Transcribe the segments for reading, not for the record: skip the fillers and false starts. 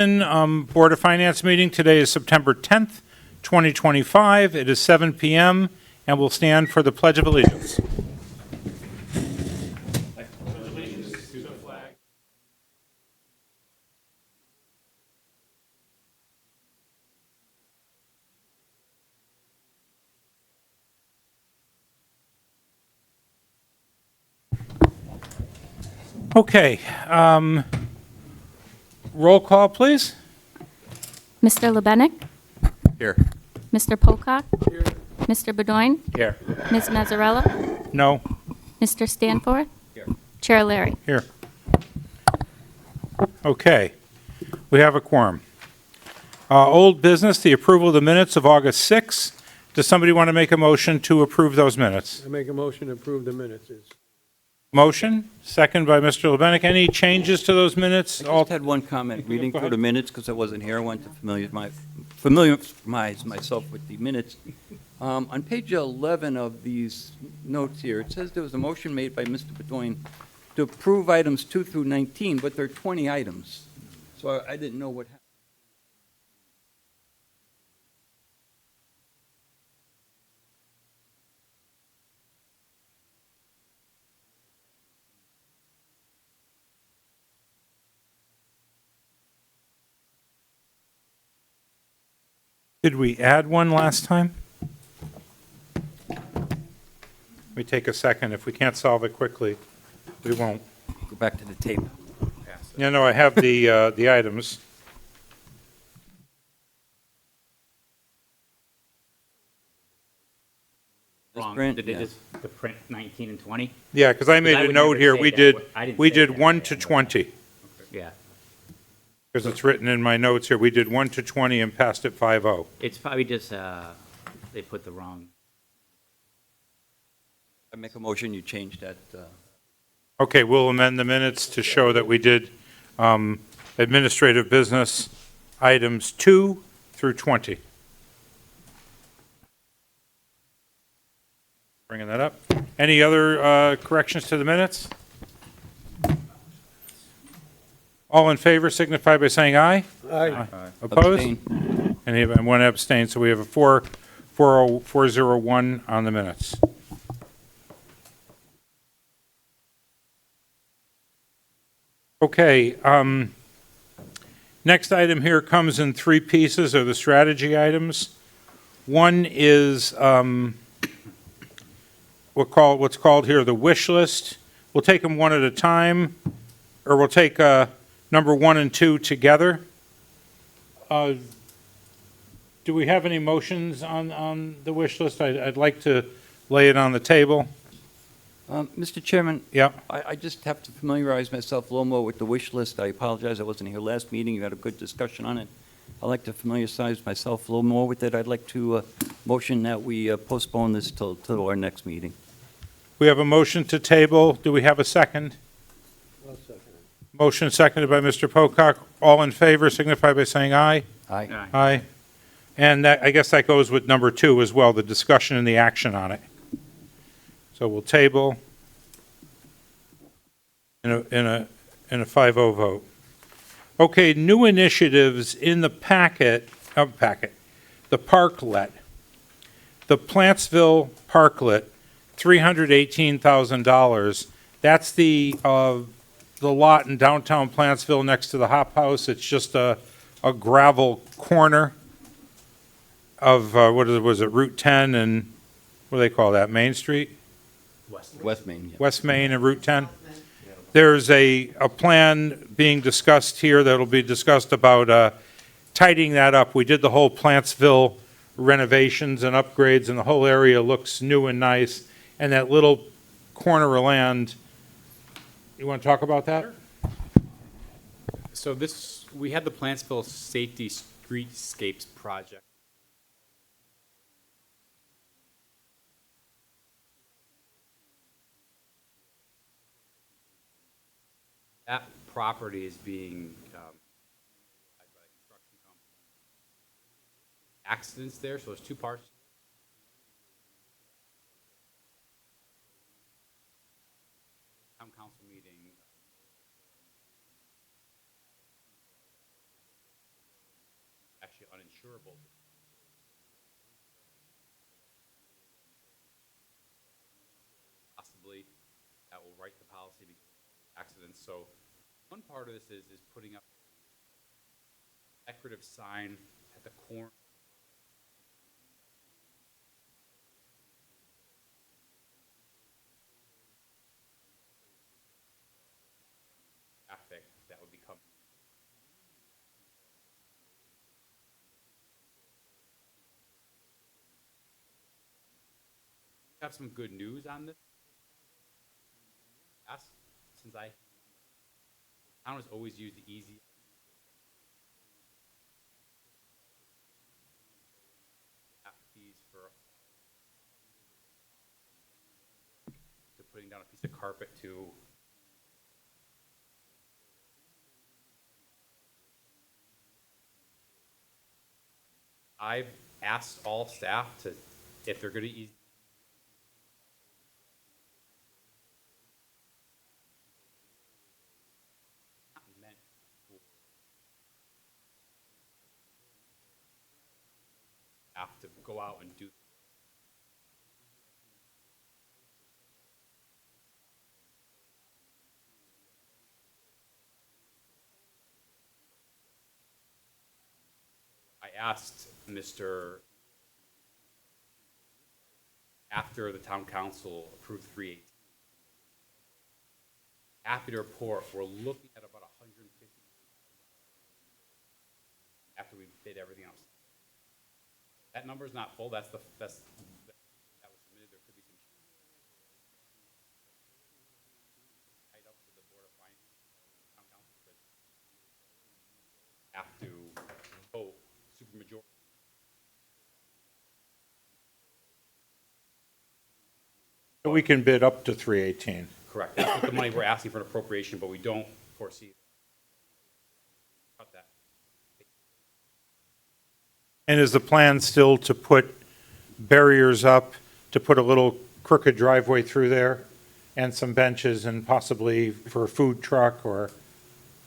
Board of Finance meeting. Today is September 10th, 2025. It is 7 p.m. and we'll stand for the Pledge of Allegiance. Okay. Roll call, please. Mr. Lebenik? Here. Mr. Pocock? Here. Mr. Bedoin? Here. Ms. Mazzarella? No. Mr. Stanford? Here. Chair Larry? Here. Okay. We have a quorum. Old business, the approval of the minutes of August 6th. Does somebody want to make a motion to approve those minutes? I make a motion to approve the minutes. Motion, second by Mr. Lebenik. Any changes to those minutes? I just had one comment, reading Go through ahead. the minutes, because I wasn't here, I wanted to familiarize myself with the minutes. On page 11 of these notes here, it says there was a motion made by Mr. Bedoin to approve items 2 through 19, but there are 20 items. So I didn't know what happened. Did we add one last time? Let me take a second. If we can't solve it quickly, we won't. Go back to the tape. No, I have the items. This print, Did they yeah. just the print 19 and 20? Yeah, because I made I a would note never here. say We that. did, I didn't we say did that. 1 to 20, Yeah. because it's written in my notes here. We did 1 to 20 and passed it 5-0. It's probably just they put the wrong. I make a motion, you change that. Okay, we'll amend the minutes to show that we did administrative business items 2 through 20. Bringing that up. Any other corrections to the minutes? All in favor signify by saying aye. Aye. Opposed? Abstain. And one abstain, so we have a 401 on the minutes. Okay, next item here comes in 3 pieces, are the strategy items. One is what's called here the wish list. We'll take them one at a time, or we'll take number 1 and 2 together. Do we have any motions on the wish list? I'd like to lay it on the table. Mr. Chairman, Yeah. I just have to familiarize myself a little more with the wish list. I apologize, I wasn't here last meeting, you had a good discussion on it. I'd like to familiarize myself a little more with it. I'd like to motion that we postpone this till our next meeting. We have a motion to table. Do we have a second? I'll second it. Motion seconded by Mr. Pocock. All in favor signify by saying aye. Aye. Aye. And that, I guess that goes with number 2 as well, the discussion and the action on it. So we'll table in a 5-0 vote. Okay, new initiatives in the the parklet. The Plantsville Parklet, $318,000. That's the lot in downtown Plantsville next to the Hop House. It's just a gravel corner of, was it Route 10 and, what do they call that, Main Street? West Main, yeah. West Main and Route 10? There's a plan being discussed here that'll be discussed about tidying that up. We did the whole Plantsville renovations and upgrades, and the whole area looks new and nice. And that little corner of land, you want to talk about that? So we had the Plantsville Safety Streetscapes project. That property is being by a construction company. Accidents there, so there's 2 parts. Town council meeting uninsurable. Possibly, that will write the policy because of accidents. So one part of this is putting up decorative sign at the corner. Traffic that would become. Have some good news on this. Since I don't always use the easy. Fees for to putting down a piece of carpet to I've asked all staff to, if they're going to use not meant for staff to go out and do. I asked Mr. after the town council approved 318. Happy to report, we're looking at about 150 after we bid everything else. That number is not full. That was submitted. There could be some tied up to the board of finance, town council could have to vote supermajority. So we can bid up to 318. Correct. That's the money we're asking for an appropriation, but we don't foresee. Cut that. And is the plan still to put barriers up, to put a little crooked driveway through there, and some benches, and possibly for a food truck or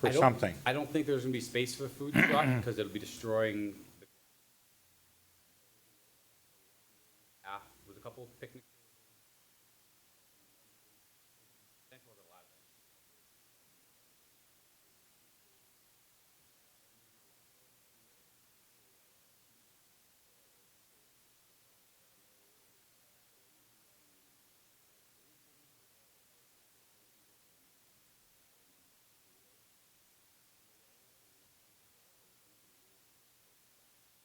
for something? I don't think there's gonna be space for the food truck, because it'll be destroying the path with a couple of picnic. Potential of a lot of things.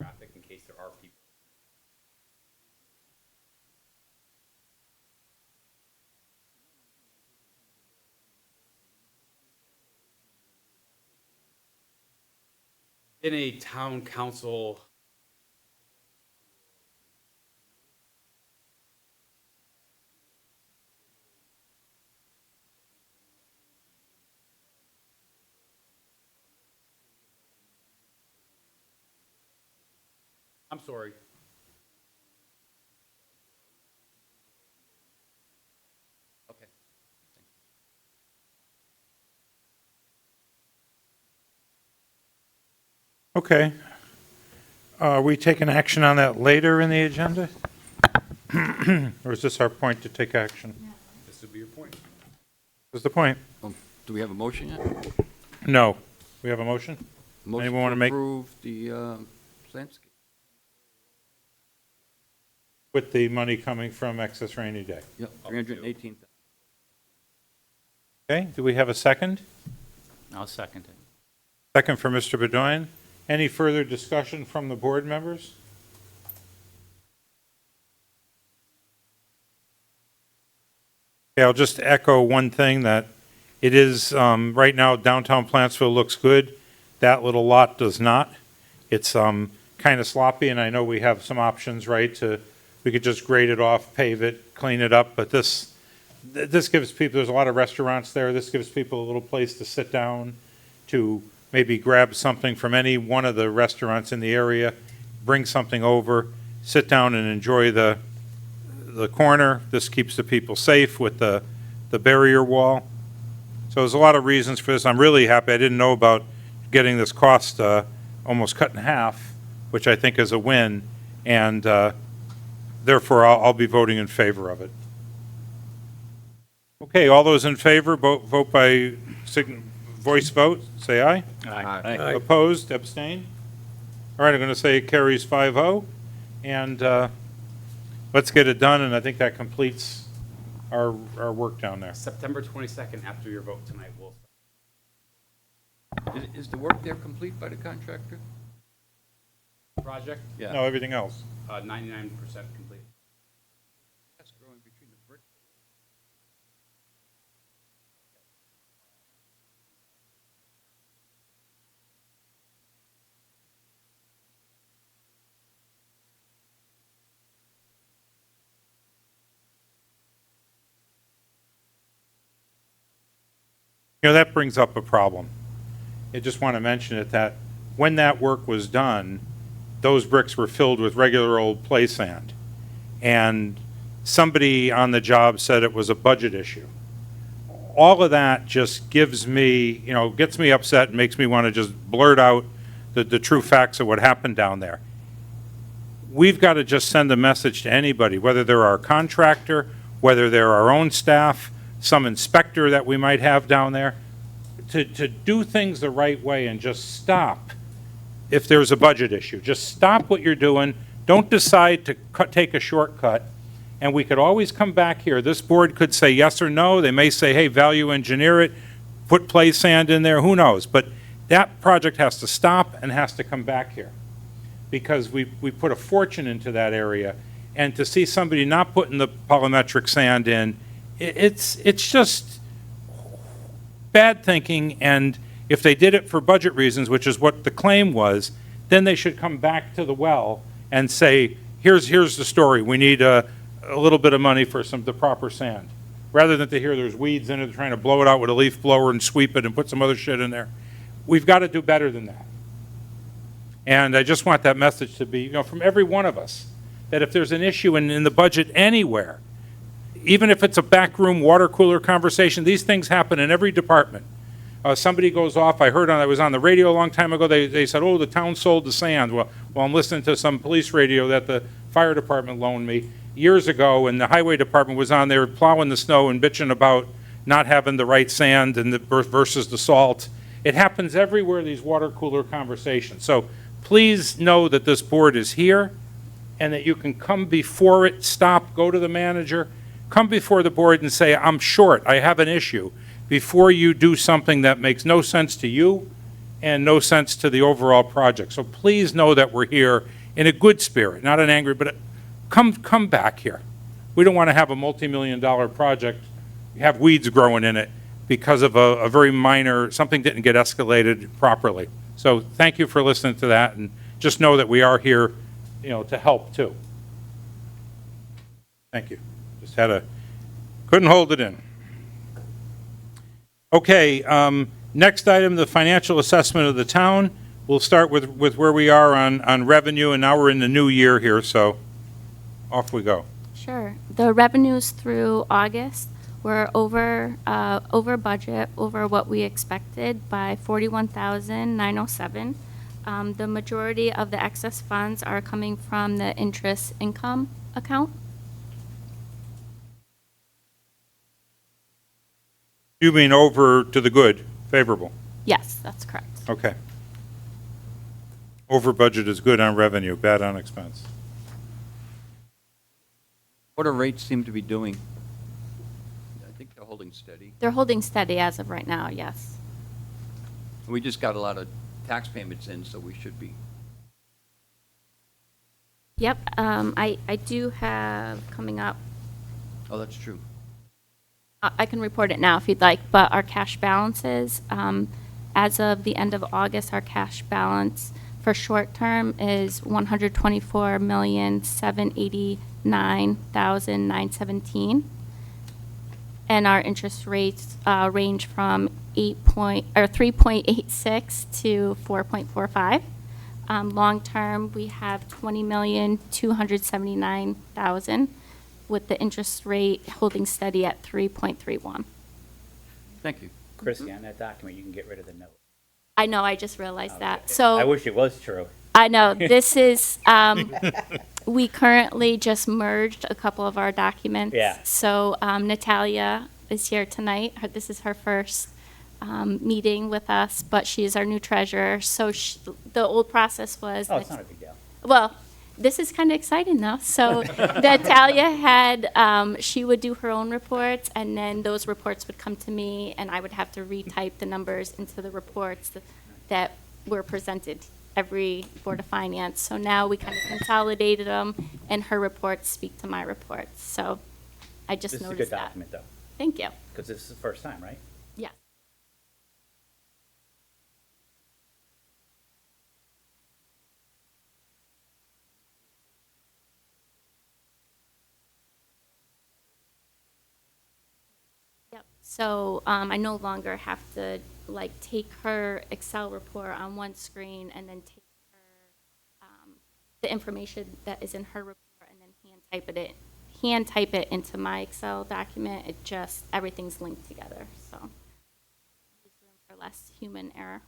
Traffic in case there are people. In a town council. I'm sorry. Okay. Okay. Are we taking action on that later in the agenda? Or is this our point to take action? This would be your point. What's the point? Do we have a motion yet? No. We have a motion? Motion Anyone wanna make- approve the landscape. With the money coming from excess rainy day. Yep, 318. Okay, do we have a second? I'll second it. Second for Mr. Bedoyan. Any further discussion from the board members? Okay, I'll just echo one thing, that it is, right now, downtown Plantsville looks good. That little lot does not. It's kind of sloppy, and I know we have some options, right, we could just grade it off, pave it, clean it up, but this gives people, there's a lot of restaurants there, this gives people a little place to sit down, to maybe grab something from any one of the restaurants in the area, bring something over, sit down and enjoy the corner. This keeps the people safe with the barrier wall. So there's a lot of reasons for this. I'm really happy. I didn't know about getting this cost almost cut in half which I think is a win, and therefore I'll be voting in favor of it. Okay, all those in favor, vote by voice vote, say aye. Aye. Opposed, abstain? All right, I'm going to say it carries 5-0, and let's get it done, and I think that completes our work down there. September 22nd, after your vote tonight, we'll. Is the work there complete by the contractor? Project, Yeah. No, everything else. 99% complete. That's growing between the brick. You know, that brings up a problem. I just want to mention it, that when that work was done, those bricks were filled with regular old play sand. And somebody on the job said it was a budget issue. All of that just gives me, gets me upset and makes me want to just blurt out the true facts of what happened down there. We've got to just send a message to anybody, whether they're our contractor, whether they're our own staff, some inspector that we might have down there, to do things the right way and just stop if there's a budget issue. Just stop what you're doing. Don't decide to take a shortcut. And we could always come back here. This board could say yes or no. They may say, hey, value engineer it, put play sand in there, who knows? But that project has to stop and has to come back here, because we put a fortune into that area. And to see somebody not putting the polymetric sand in, it's just bad thinking. And if they did it for budget reasons, which is what the claim was, then they should come back to the well and say, here's the story. We need a little bit of money for the proper sand. Rather than to hear there's weeds in it, they're trying to blow it out with a leaf blower and sweep it and put some other shit in there. We've got to do better than that. And I just want that message to be, from every one of us, that if there's an issue in the budget anywhere, even if it's a backroom water cooler conversation, these things happen in every department. Somebody goes off, I was on the radio a long time ago, they said, oh, the town sold the sand. Well, I'm listening to some police radio that the fire department loaned me years ago, and the highway department was on there plowing the snow and bitching about not having the right sand and versus the salt. It happens everywhere, these water cooler conversations. So please know that this board is here and that you can come before it, stop, go to the manager, come before the board and say, I'm short, I have an issue, before you do something that makes no sense to you and no sense to the overall project. So please know that we're here in a good spirit, not an angry, but come back here. We don't want to have a multi-million-dollar project, have weeds growing in it because of a very minor, something didn't get escalated properly. So thank you for listening to that, and just know that we are here, to help too. Thank you. Just couldn't hold it in. Okay, next item, the financial assessment of the town. We'll start with where we are on revenue, and now we're in the new year here, so off we go. Sure. The revenues through August were over budget, over what we expected by $41,907. The majority of the excess funds are coming from the interest income account. You mean over to the good, favorable? Yes, that's correct. Okay. Over budget is good on revenue, bad on expense. What do rates seem to be doing? I think they're holding steady. They're holding steady as of right now, yes. We just got a lot of tax payments in, so we should be. Yep, I do have coming up, Oh, that's true. I can report it now if you'd like, but our cash balances, as of the end of August, our cash balance for short term is $124,789,917. And our interest rates range from 3.86 to 4.45. Long term, we have $20,279,000, with the interest rate holding steady at 3.31. Thank you. Chrissy, on that document, you can get rid of the note. I know, I just realized that. I So wish it was true. I know, this is, we currently just merged a couple of our documents. Yeah. So Natalia is here tonight. This is her first meeting with us, but she is our new treasurer. So the old process was. Oh, it's not a big deal. Well, this is kind of exciting though. So Natalia had, she would do her own reports, and then those reports would come to me, and I would have to retype the numbers into the reports that were presented every Board of Finance. So now we kind of consolidated them, and her reports speak to my reports. So I just This is a noticed good that. document, though, Thank you. because this is the first time, right? Yes. Yep. So I no longer have to like take her Excel report on one screen and then take her the information that is in her report and then hand type it into my Excel document. It just everything's linked together. So there's room for less human error.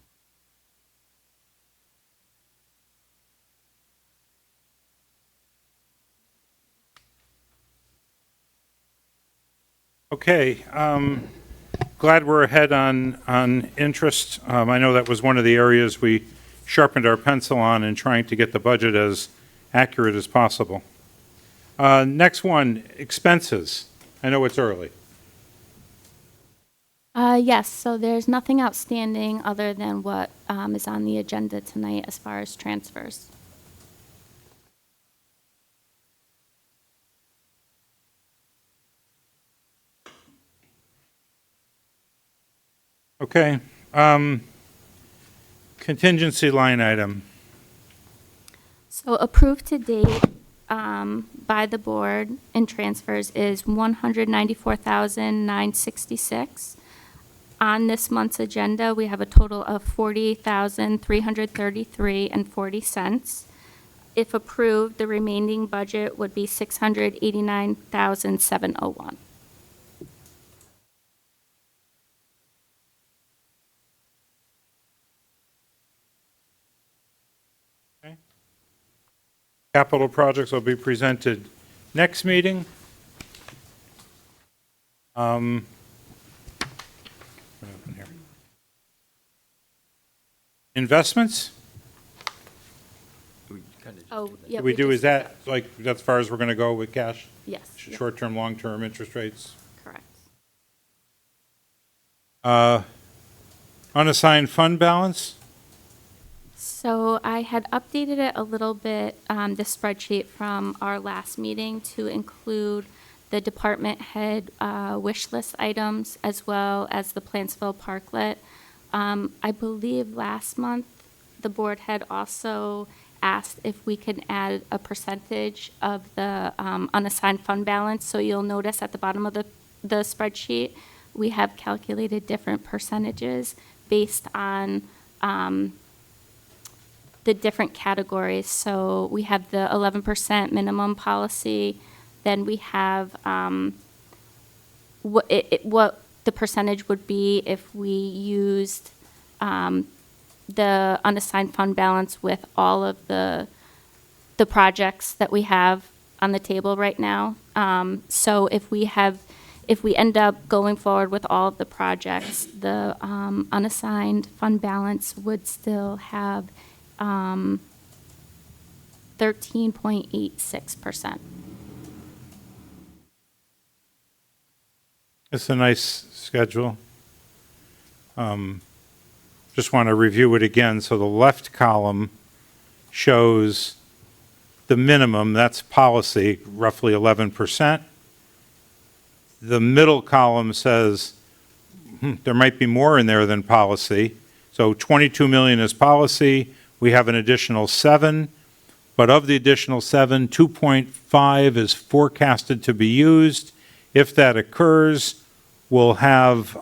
Okay, glad we're ahead on interest. I know that was one of the areas we sharpened our pencil on in trying to get the budget as accurate as possible. Next one, expenses. I know it's early. Yes, so there's nothing outstanding other than what is on the agenda tonight as far as transfers. Okay, contingency line item. So approved to date by the board in transfers is $194,966. On this month's agenda, we have a total of $48,333.40. If approved, the remaining budget would be $689,701. Capital projects will be presented next meeting. What happened here? Investments? Oh, yeah. Did we do, is that, like, that's as far as we're going to go with cash? Yes, yeah, Short-term, long-term interest rates? correct. Unassigned fund balance? So I had updated it a little bit, the spreadsheet from our last meeting to include the department head wish list items as well as the Plantsville Parklet. I believe last month, the board had also asked if we could add a percentage of the unassigned fund balance. So you'll notice at the bottom of the spreadsheet, we have calculated different percentages based on the different categories. So we have the 11% minimum policy, then we have what the percentage would be if we used the unassigned fund balance with all of the projects that we have on the table right now. So if we end up going forward with all of the projects, the unassigned fund balance would still have 13.86%. It's a nice schedule. Just want to review it again. So the left column shows the minimum, that's policy, roughly 11%. The middle column says there might be more in there than policy. So 22 million is policy. We have an additional 7, but of the additional 7, 2.5 is forecasted to be used. If that occurs, we'll have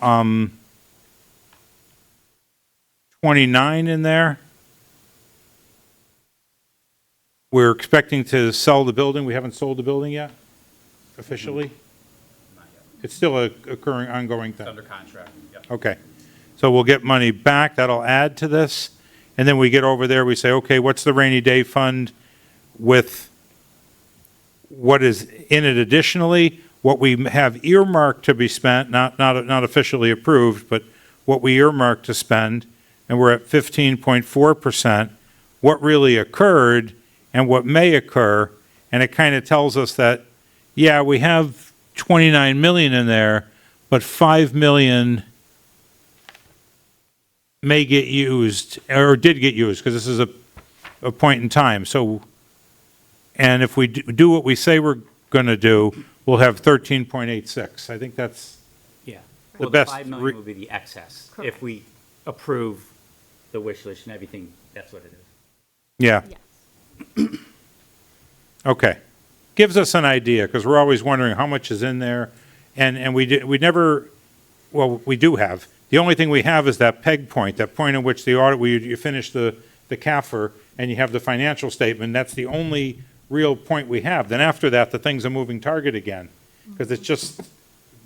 29 in there. We're expecting to sell the building. We haven't sold the building yet, officially? Not yet. It's still a occurring, ongoing It's thing. under contract, yep. Okay. So we'll get money back. That'll add to this. And then we get over there, we say, okay, what's the rainy day fund with what is in it additionally, what we have earmarked to be spent, not officially approved, but what we earmarked to spend, and we're at 15.4%, what really occurred and what may occur, and it kind of tells us that, yeah, we have 29 million in there, but 5 million may get used, or did get used, because this is a point in time. So, and if we do what we say we're going to do, we'll have 13.86. I think that's, Yeah. The Well, best the 5 re- million will be the excess. Correct. If we approve the wish list and everything, that's what it is. yeah, Yes. okay. Gives us an idea, because we're always wondering how much is in there, and we never, well, we do have. The only thing we have is that peg point, that point at which the audit, where you finish the CAFR and you have the financial statement, that's the only real point we have. Then after that, the thing's a moving target again, because it's just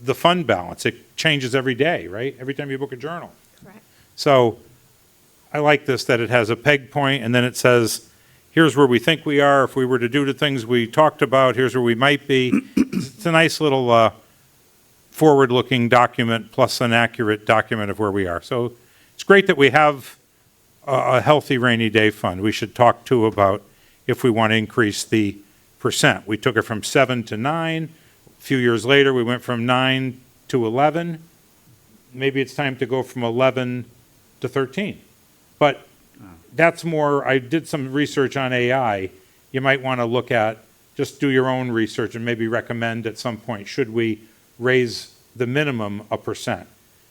the fund balance. It changes every day, right? Every time you book a journal. Correct. So I like this, that it has a peg point, and then it says, here's where we think we are. If we were to do the things we talked about, here's where we might be. It's a nice little forward-looking document plus an accurate document of where we are. So it's great that we have a healthy rainy day fund. We should talk too about if we want to increase the percent. We took it from 7 to 9. A few years later, we went from 9 to 11. Maybe it's time to go from 11 to 13. But that's more, I did some research on AI. You might want to look at, just do your own research and maybe recommend at some point, should we raise the minimum a percent?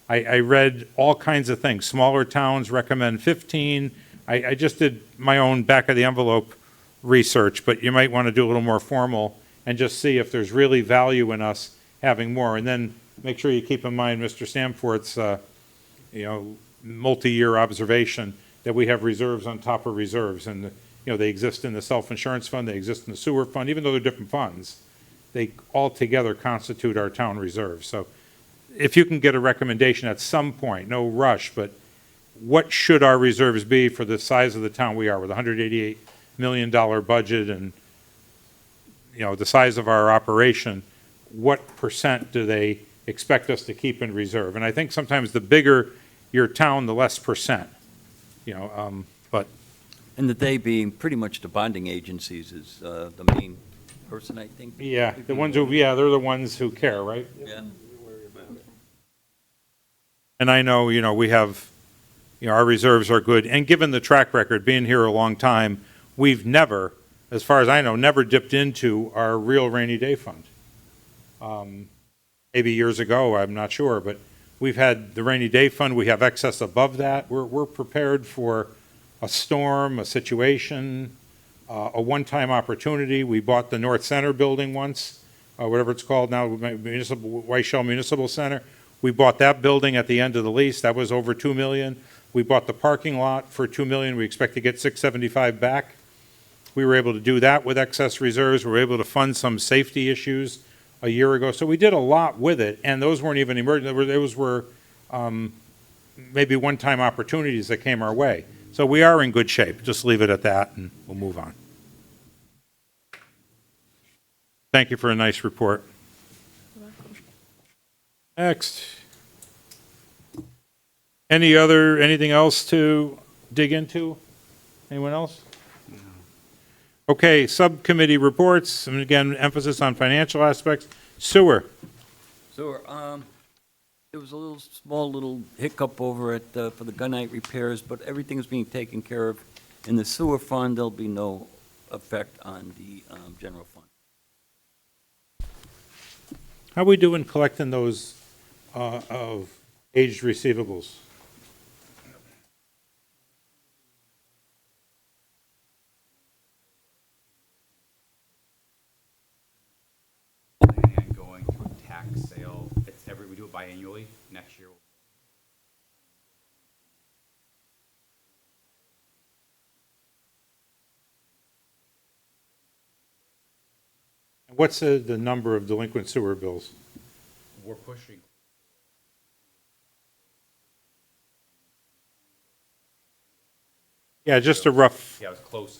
I read all kinds of things. Smaller towns recommend 15. I just did my own back of the envelope research, but you might want to do a little more formal and just see if there's really value in us having more. And then make sure you keep in mind Mr. Stamfort's, multi-year observation that we have reserves on top of reserves. And, they exist in the self-insurance fund, they exist in the sewer fund, even though they're different funds. They all together constitute our town reserves. So if you can get a recommendation at some point, no rush, but what should our reserves be for the size of the town we are with a $188 million budget and, the size of our operation, what percent do they expect us to keep in reserve? And I think sometimes the bigger your town, the less percent, but And that they being pretty much the bonding agencies is the main person, I think. yeah, the ones who, yeah, they're the ones who care, right? Yeah. And I know, we have, our reserves are good. And given the track record, being here a long time, we've never, as far as I know, never dipped into our real rainy day fund. Maybe years ago, I'm not sure, but we've had the rainy day fund, we have excess above that. We're prepared for a storm, a situation, a one-time opportunity. We bought the North Center building once, whatever it's called now, White Shell Municipal Center. We bought that building at the end of the lease. That was over $2 million. We bought the parking lot for $2 million. We expect to get $675 back. We were able to do that with excess reserves. We were able to fund some safety issues a year ago. So we did a lot with it, and those weren't even emergent. Those were maybe one-time opportunities that came our way. So we are in good shape. Just leave it at that, and we'll move on. Thank you for a nice report. Next. Anything else to dig into? Anyone else? Okay, subcommittee reports, and again, emphasis on financial aspects. Sewer. So, there was a small little hiccup over at, for the gunite repairs, but everything is being taken care of in the sewer fund. There'll be no effect on the general fund. How are we doing collecting those of aged receivables? And going to a tax sale, we do it biannually. Next year, What's the number of delinquent sewer bills? we're pushing. Yeah, just a rough, Yeah, it was close.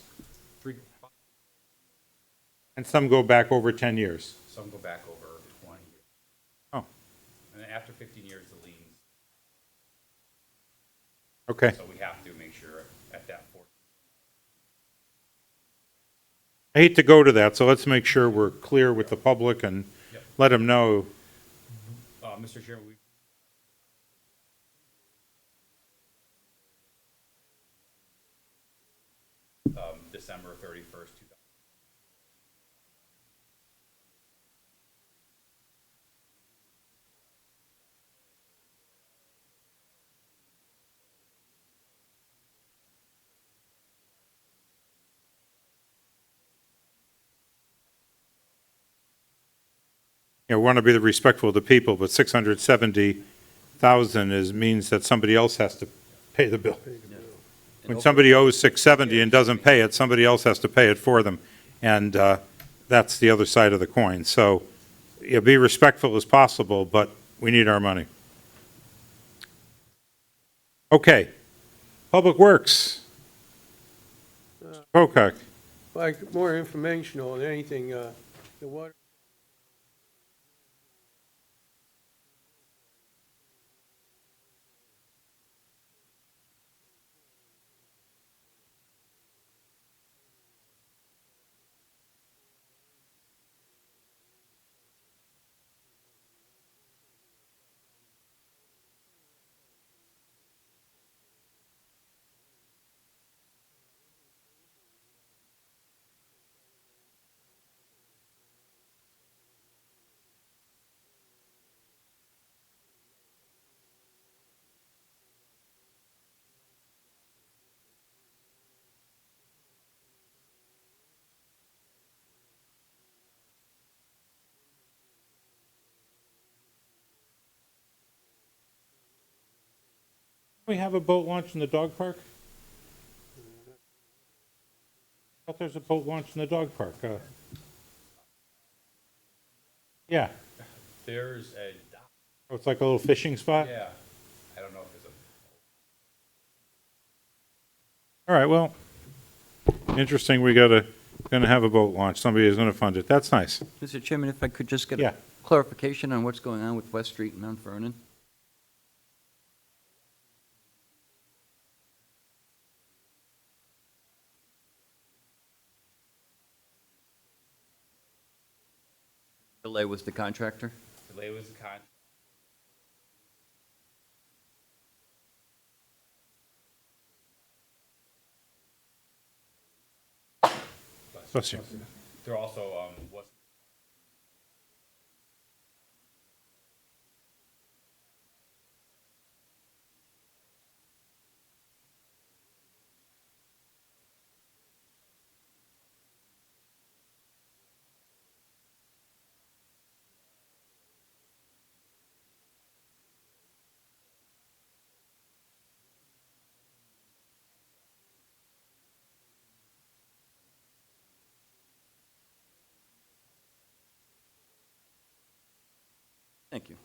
and some go back over 10 years. Some go back over 20 years. Oh, And then after 15 years, the liens, okay. so we have to make sure at that 4. I hate to go to that, so let's make sure we're clear with the public and Yep. let them know. Mr. Chairman, we, December 31st, 2000. You know, we want to be respectful of the people, but 670,000 means that somebody else has to pay the bill. When somebody owes 670 and doesn't pay it, somebody else has to pay it for them. And that's the other side of the coin. So, yeah, be respectful as possible, but we need our money. Okay. Public Works. Mr. Pocock. Like, more informational than anything, the water. We have a boat launch in the dog park? I thought there's a boat launch in the dog park. Yeah, There's a dock. oh, it's like a little fishing spot? Yeah, I don't know if there's a, All right, well, interesting, gonna have a boat launch, somebody is gonna fund it, that's nice. Mr. Chairman, if I could just get Yeah. a clarification on what's going on with West Street and Mount Vernon? Delay with the contractor? delay was the con, Bless you. there also, was, Thank you.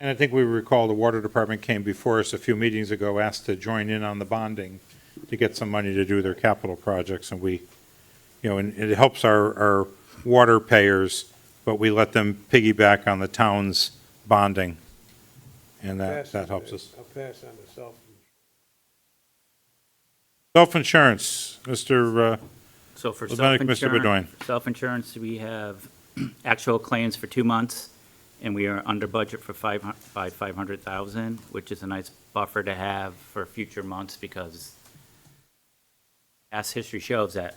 And I think we recall the water department came before us a few meetings ago, asked to join in on the bonding to get some money to do their capital projects, and we, and it helps our water payers, but we let them piggyback on the town's bonding, and that helps us. I'll pass on the self. Self-insurance, Mr. So for Lebenik, Mr. Bedoin. self-insurance, we have actual claims for 2 months, and we are under budget for by 500,000, which is a nice buffer to have for future months because past history shows that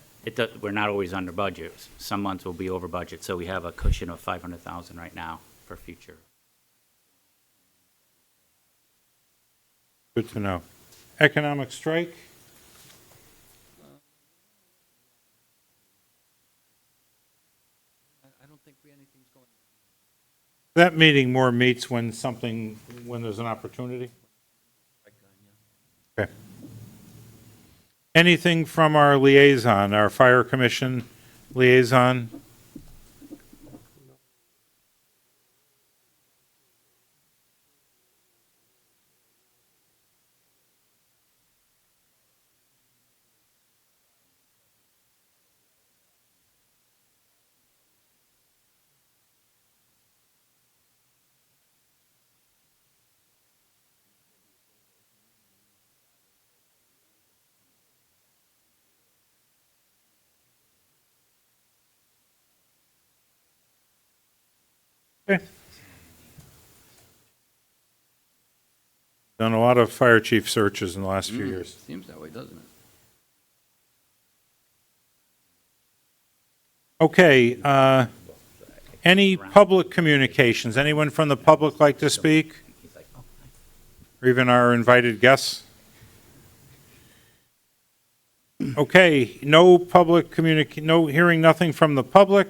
we're not always under budget. Some months will be over budget, so we have a cushion of 500,000 right now for future. Good to know. Economic strike? I don't think anything's going. That meeting more meets when there's an opportunity? Okay. Anything from our liaison, our fire commission liaison? Okay. Done a lot of fire chief searches in the last few years. Seems that way, doesn't it? Okay, any public communications? Anyone from the public like to speak? Or even our invited guests? Okay, no public no hearing nothing from the public.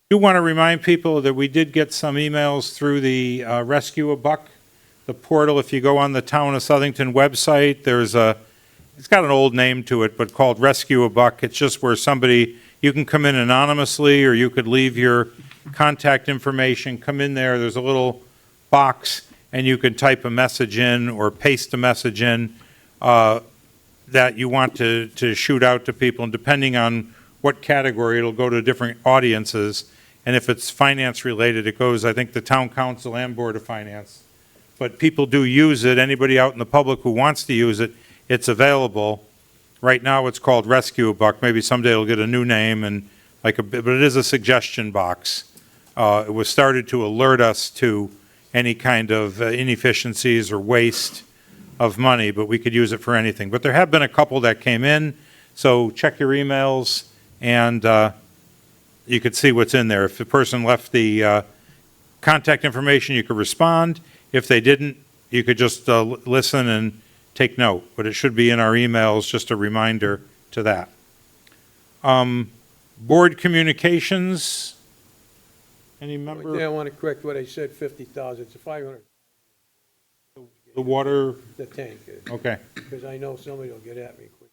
Do want to remind people that we did get some emails through the Rescue a Buck, the portal. If you go on the Town of Southington website, it's got an old name to it, but called Rescue a Buck. It's just where you can come in anonymously, or you could leave your contact information, come in there, there's a little box, and you can type a message in or paste a message in that you want to shoot out to people, and depending on what category, it'll go to different audiences. And if it's finance related, it goes, I think, the Town Council and Board of Finance. But people do use it. Anybody out in the public who wants to use it, it's available. Right now, it's called Rescue a Buck. Maybe someday it'll get a new name, but it is a suggestion box. It was started to alert us to any kind of inefficiencies or waste of money, but we could use it for anything. But there have been a couple that came in, so check your emails, and you could see what's in there. If the person left the contact information, you could respond. If they didn't, you could just listen and take note, but it should be in our emails, just a reminder to that. Board communications, any member? I want to correct what I said, 50,000, it's 500, The water, the tank, okay. because I know somebody will get at me quick.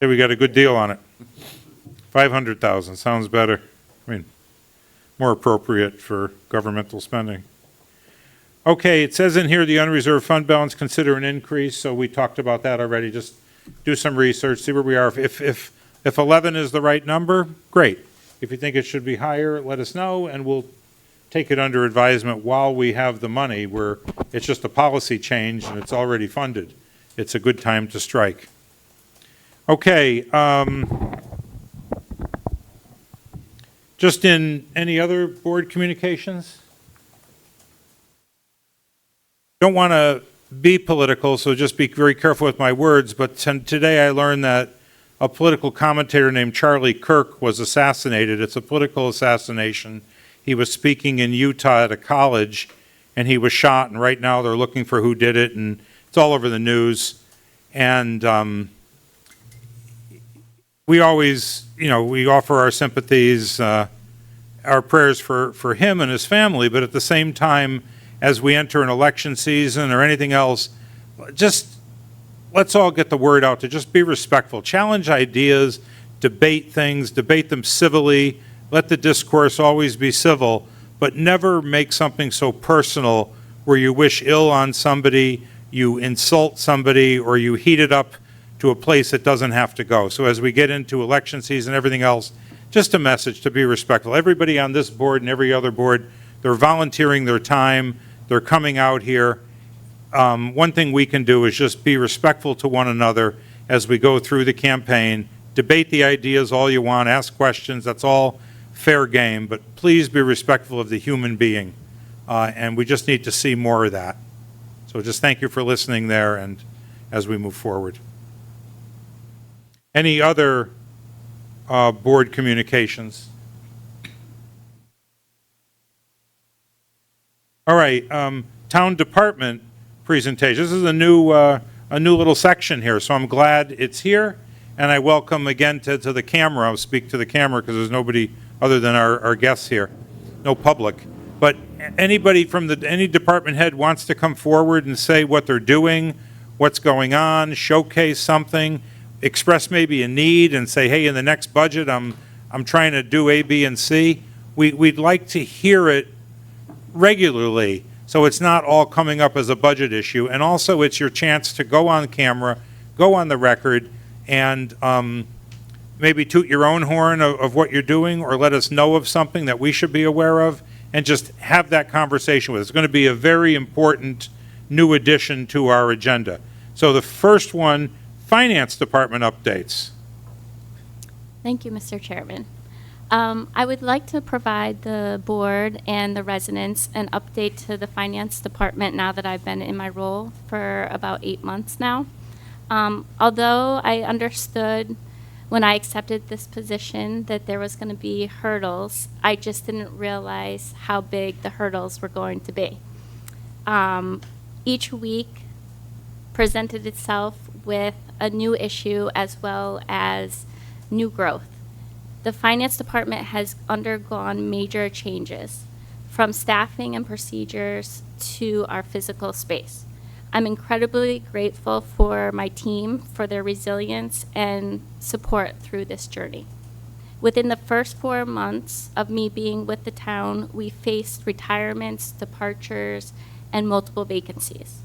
Hey, we got a good deal on it. 500,000, sounds better. I mean, more appropriate for governmental spending. Okay, it says in here, the unreserved fund balance, consider an increase, so we talked about that already. Just do some research, see where we are. If 11 is the right number, great. If you think it should be higher, let us know, and we'll take it under advisement while we have the money, where it's just a policy change and it's already funded. It's a good time to strike. Okay, just in any other board communications? Don't want to be political, so just be very careful with my words, but today I learned that a political commentator named Charlie Kirk was assassinated. It's a political assassination. He was speaking in Utah at a college, and he was shot, and right now they're looking for who did it, and it's all over the news. And we always, we offer our sympathies, our prayers for him and his family, but at the same time, as we enter an election season or anything else, just let's all get the word out to just be respectful. Challenge ideas, debate things, debate them civilly. Let the discourse always be civil, but never make something so personal where you wish ill on somebody, you insult somebody, or you heat it up to a place it doesn't have to go. So as we get into election season and everything else, just a message to be respectful. Everybody on this board and every other board, they're volunteering their time. They're coming out here. One thing we can do is just be respectful to one another as we go through the campaign. Debate the ideas all you want, ask questions, that's all fair game, but please be respectful of the human being. And we just need to see more of that. So just thank you for listening there, and as we move forward. Any other board communications? All right, town department presentation. This is a new little section here, so I'm glad it's here, and I welcome again to the camera. I'll speak to the camera because there's nobody other than our guests here, no public. But anybody from any department head wants to come forward and say what they're doing, what's going on, showcase something, express maybe a need and say, hey, in the next budget, I'm trying to do A, B, and C. We'd like to hear it regularly, so it's not all coming up as a budget issue. And also, it's your chance to go on camera, go on the record, and maybe toot your own horn of what you're doing, or let us know of something that we should be aware of, and just have that conversation with us. It's going to be a very important new addition to our agenda. So the first one, Finance Department updates. Thank you, Mr. Chairman. I would like to provide the board and the residents an update to the Finance Department now that I've been in my role for about 8 months now. Although I understood when I accepted this position that there was going to be hurdles, I just didn't realize how big the hurdles were going to be. Each week presented itself with a new issue as well as new growth. The Finance Department has undergone major changes, from staffing and procedures to our physical space. I'm incredibly grateful for my team for their resilience and support through this journey. Within the first 4 months of me being with the town, we faced retirements, departures, and multiple vacancies.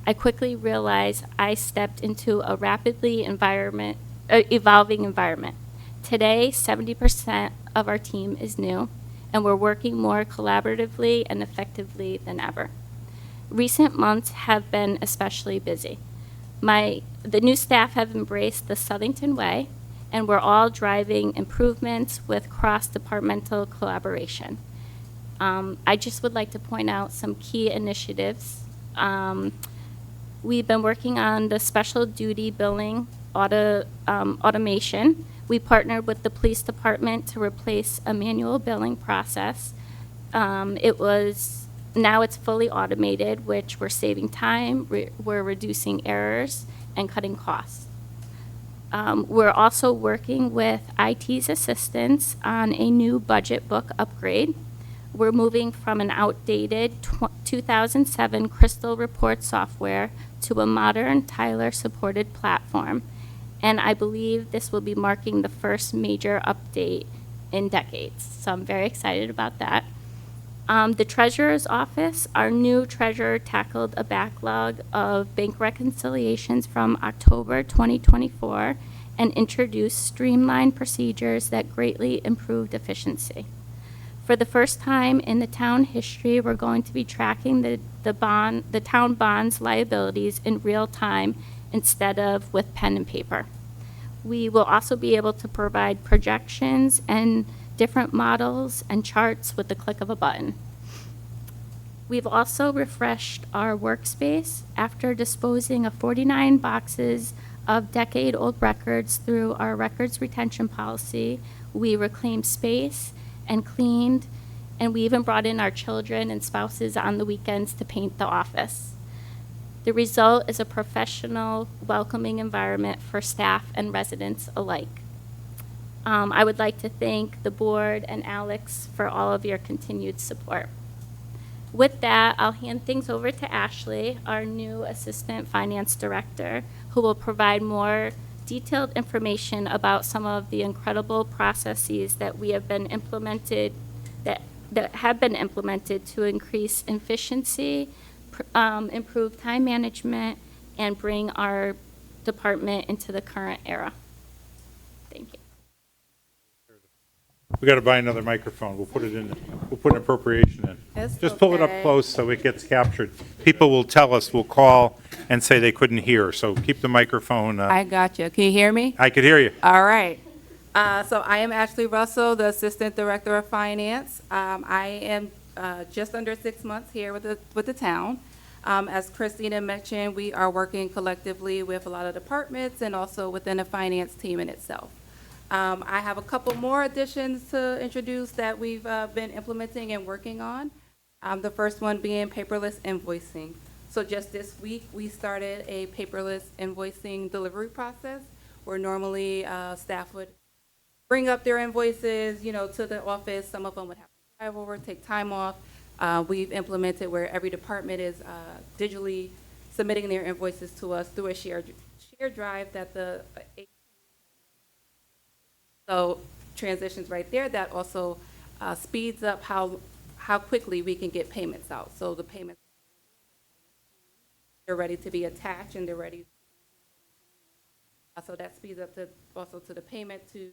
I quickly realized I stepped into a rapidly evolving environment. Today, 70% of our team is new, and we're working more collaboratively and effectively than ever. Recent months have been especially busy. The new staff have embraced the Southington Way, and we're all driving improvements with cross-departmental collaboration. I just would like to point out some key initiatives. We've been working on the special duty billing automation. We partnered with the police department to replace a manual billing process. Now it's fully automated, which we're saving time, we're reducing errors, and cutting costs. We're also working with IT's assistance on a new budget book upgrade. We're moving from an outdated 2007 Crystal Report software to a modern Tyler-supported platform, and I believe this will be marking the first major update in decades, so I'm very excited about that. The Treasurer's Office, our new treasurer tackled a backlog of bank reconciliations from October 2024 and introduced streamlined procedures that greatly improved efficiency. For the first time in the town history, we're going to be tracking the town bonds liabilities in real time instead of with pen and paper. We will also be able to provide projections and different models and charts with the click of a button. We've also refreshed our workspace after disposing of 49 boxes of decade-old records through our records retention policy. We reclaimed space and cleaned, and we even brought in our children and spouses on the weekends to paint the office. The result is a professional, welcoming environment for staff and residents alike. I would like to thank the board and Alex for all of your continued support. With that, I'll hand things over to Ashley, our new Assistant Finance Director, who will provide more detailed information about some of the incredible processes that we have been implemented, that have been implemented to increase efficiency, improve time management, and bring our department into the current era. Thank you. We got to buy another microphone. We'll put an appropriation in. It's Just pull it up okay. close so it gets captured. People will tell us, will call and say they couldn't hear, so keep the microphone. I got you. Can you hear me? I could hear you. All right. So I am Ashley Russell, the Assistant Director of Finance. I am just under 6 months here with the town. As Christina mentioned, we are working collectively with a lot of departments and also within the finance team in itself. I have a couple more additions to introduce that we've been implementing and working on. The first one being paperless invoicing. So just this week, we started a paperless invoicing delivery process where normally staff would bring up their invoices, to the office. Some of them would have to drive over, take time off. We've implemented where every department is digitally submitting their invoices to us through a shared drive that so transitions right there. That also speeds up how quickly we can get payments out. So the payments, they're ready to be attached and they're ready. So that speeds up also to the payment to.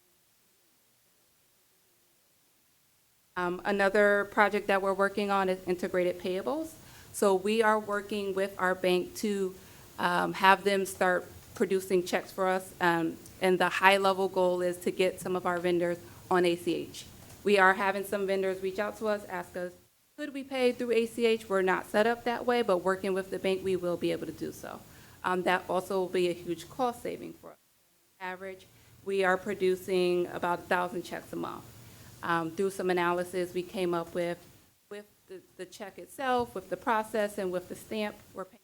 Another project that we're working on is integrated payables. So we are working with our bank to have them start producing checks for us. And the high-level goal is to get some of our vendors on ACH. We are having some vendors reach out to us, ask us, could we pay through ACH? We're not set up that way, but working with the bank, we will be able to do so. That also will be a huge cost saving for us. Average, we are producing about 1,000 checks a month. Through some analysis, we came up with the check itself, with the process, and with the stamp, we're paying.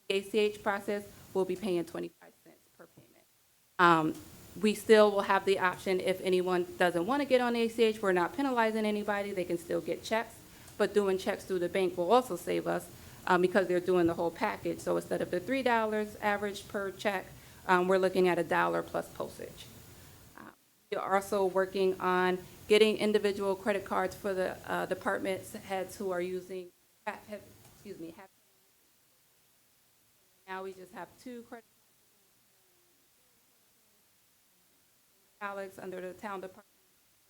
The ACH process, we'll be paying 25 cents per payment. We still will have the option, if anyone doesn't want to get on ACH, we're not penalizing anybody, they can still get checks, but doing checks through the bank will also save us because they're doing the whole package. So instead of the $3 average per check, we're looking at $1 plus postage. We're also working on getting individual credit cards for the department heads who are using, now we just have 2 credit cards. Alex under the town department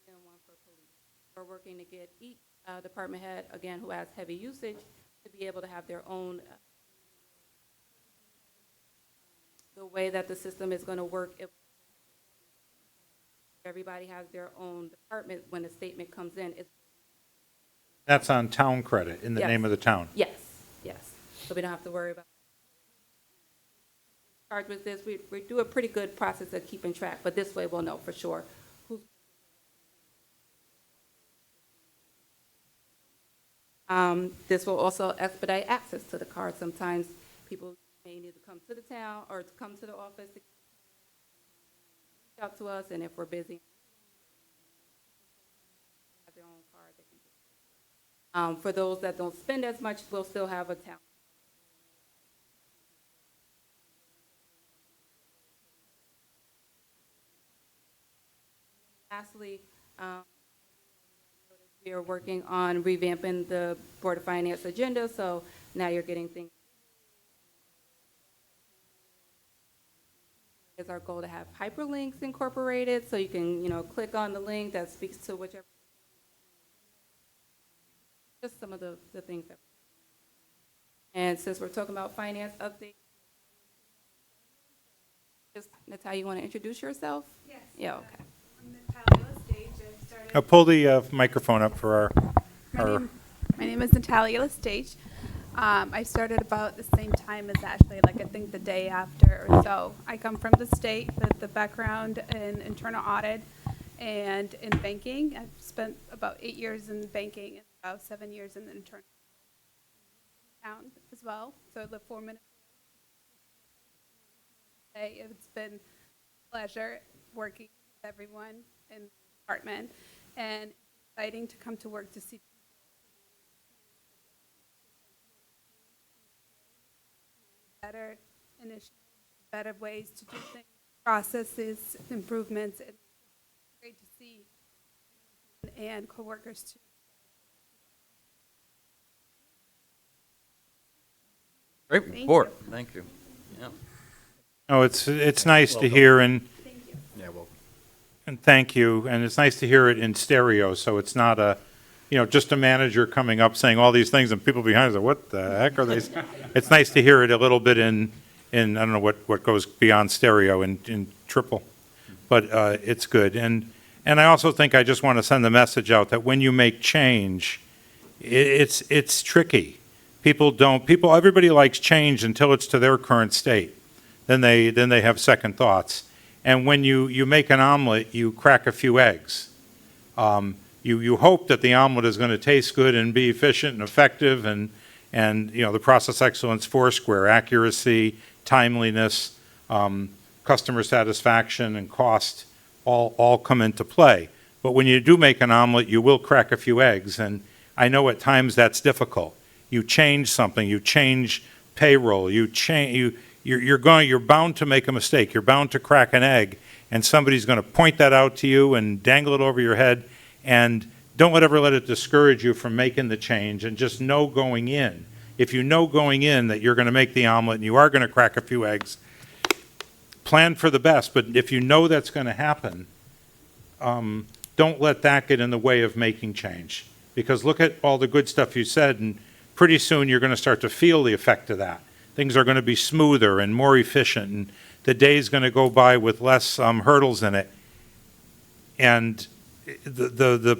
and 1 for police. We're working to get each department head, again, who has heavy usage, to be able to have their own. The way that the system is going to work, if everybody has their own department, when the statement comes in, it's. That's on town credit, in the Yes. name of the town. Yes. So we don't have to worry about. Charge with this, we do a pretty good process of keeping track, but this way we'll know for sure who's. This will also expedite access to the card. Sometimes people may need to come to the town or to come to the office to reach out to us, and if we're busy, have their own card. They can for those that don't spend as much, we'll still have a town. Lastly, we are working on revamping the Board of Finance agenda, so now you're getting things. It's our goal to have hyperlinks incorporated, so you can, click on the link that speaks to whichever. Just some of the things that. And since we're talking about finance updates, just, Natalia, you want to introduce yourself? Yes. Yeah, okay. I'm Natalia Lestage. I've started. Pull the microphone up for My name is Natalia Lestage. I started about the same time as Ashley, like I think the day after or so. I come from the state with the background in internal audit and in banking. I've spent about 8 years in banking and about 7 years in the internal town as well. So I live 4 minutes. It's been a pleasure working with everyone in the department and exciting to come to work to see better initiatives, better ways to do things, processes, improvements. It's great to see and coworkers too. Great Thank report, thank you. Yeah. Oh, it's nice to hear, and thank you, and it's nice to hear it in stereo, so it's not just a manager coming up saying all these things and people behind say, what the heck are they? It's nice to hear it a little bit in I don't know what goes beyond stereo in triple, but it's good. And I also think I just want to send the message out that when you make change, it's tricky. Everybody likes change until it's to their current state. Then they have second thoughts. And when you make an omelet, you crack a few eggs. you hope that the omelet is going to taste good and be efficient and effective, and the process excellence foursquare, accuracy, timeliness, customer satisfaction, and cost all come into play. But when you do make an omelet, you will crack a few eggs, and I know at times that's difficult. You change something, you change payroll, you're bound to make a mistake, you're bound to crack an egg, and somebody's going to point that out to you and dangle it over your head, and don't ever let it discourage you from making the change, and just know going in. If you know going in that you're going to make the omelet and you are going to crack a few eggs, plan for the best, but if you know that's going to happen, don't let that get in the way of making change. Because look at all the good stuff you said, and pretty soon you're going to start to feel the effect of that. Things are going to be smoother and more efficient, and the day's going to go by with less hurdles in it. And the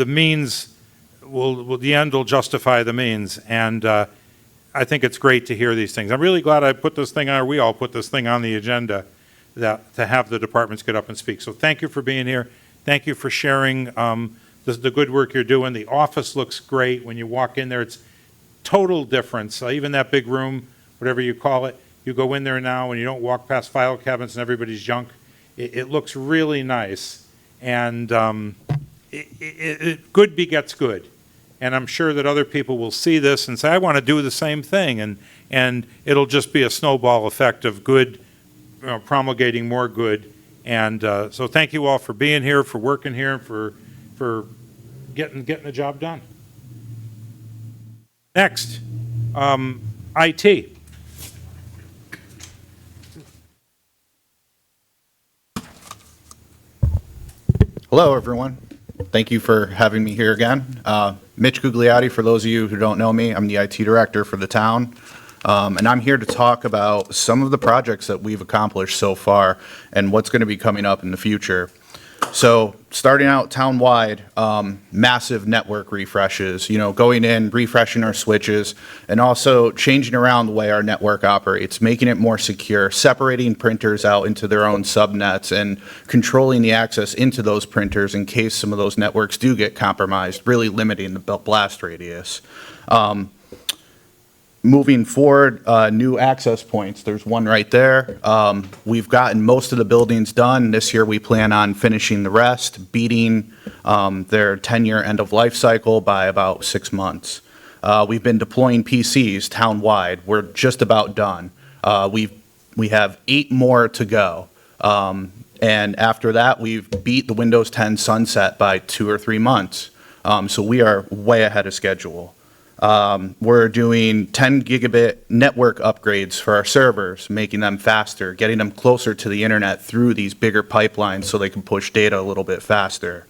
means the end will justify the means. And I think it's great to hear these things. I'm really glad I put this thing on, or we all put this thing on the agenda, to have the departments get up and speak. So thank you for being here. Thank you for sharing the good work you're doing. The office looks great. When you walk in there, it's total difference. Even that big room, whatever you call it, you go in there now and you don't walk past file cabinets and everybody's junk. It looks really nice. And good begets good. And I'm sure that other people will see this and say, I want to do the same thing. And it'll just be a snowball effect of good, promulgating more good. And so thank you all for being here, for working here, for getting the job done. Next, IT. Hello, everyone. Thank you for having me here again. Mitch Gugliotti, for those of you who don't know me, I'm the IT director for the town. And I'm here to talk about some of the projects that we've accomplished so far and what's going to be coming up in the future. So starting out town-wide, massive network refreshes, going in, refreshing our switches, and also changing around the way our network operates, making it more secure, separating printers out into their own subnets, and controlling the access into those printers in case some of those networks do get compromised, really limiting the blast radius. Moving forward, new access points. There's one right there. We've gotten most of the buildings done. This year we plan on finishing the rest, beating their 10-year end-of-life cycle by about 6 months. We've been deploying PCs town-wide. We're just about done. We have 8 more to go. And after that, we've beat the Windows 10 sunset by 2 or 3 months. So we are way ahead of schedule. We're doing 10 gigabit network upgrades for our servers, making them faster, getting them closer to the internet through these bigger pipelines so they can push data a little bit faster.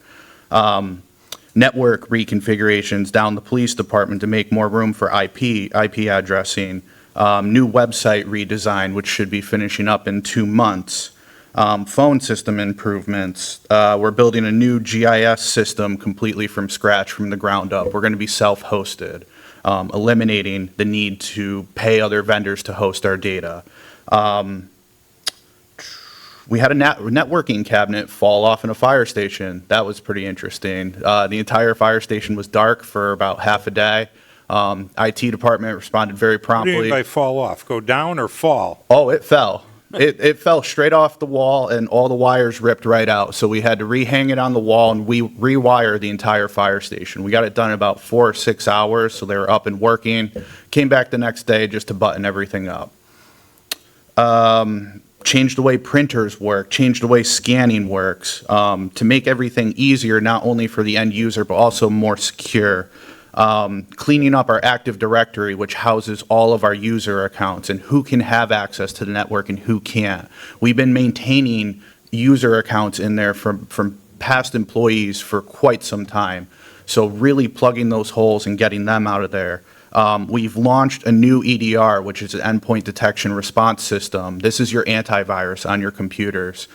Network reconfigurations down the police department to make more room for IP addressing. New website redesign, which should be finishing up in 2 months. Phone system improvements. We're building a new GIS system completely from scratch, from the ground up. We're going to be self-hosted, eliminating the need to pay other vendors to host our data. We had a networking cabinet fall off in a fire station. That was pretty interesting. The entire fire station was dark for about half a day. IT department responded very What do promptly. you mean by fall off? Go down or fall? Oh, it fell. It fell straight off the wall and all the wires ripped right out. So we had to rehang it on the wall and we rewire the entire fire station. We got it done in about 4 or 6 hours, so they were up and working. Came back the next day just to button everything up. Changed the way printers work, changed the way scanning works, to make everything easier, not only for the end user, but also more secure. Cleaning up our Active Directory, which houses all of our user accounts and who can have access to the network and who can't. We've been maintaining user accounts in there from past employees for quite some time. So really plugging those holes and getting them out of there. We've launched a new EDR, which is an endpoint detection response system. This is your antivirus on your computers.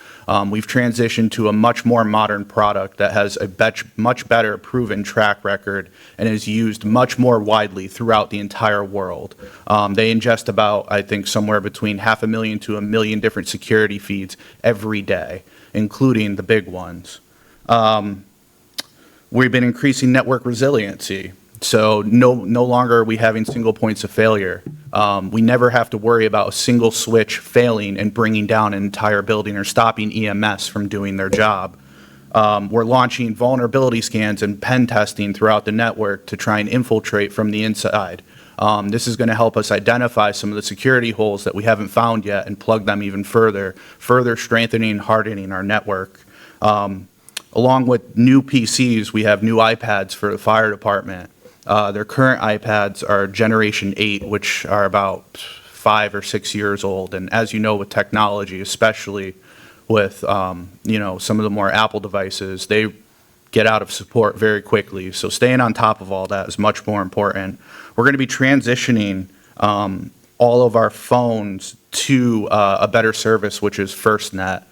We've transitioned to a much more modern product that has a much better proven track record and is used much more widely throughout the entire world. They ingest about, I think, somewhere between 500,000 to 1 million different security feeds every day, including the big ones. We've been increasing network resiliency. So no longer are we having single points of failure. We never have to worry about a single switch failing and bringing down an entire building or stopping EMS from doing their job. We're launching vulnerability scans and pen testing throughout the network to try and infiltrate from the inside. This is going to help us identify some of the security holes that we haven't found yet and plug them even further strengthening and hardening our network. Along with new PCs, we have new iPads for the fire department. Their current iPads are Generation 8, which are about 5 or 6 years old. And as you know, with technology, especially with, some of the more Apple devices, they get out of support very quickly. So staying on top of all that is much more important. We're going to be transitioning all of our phones to a better service, which is FirstNet.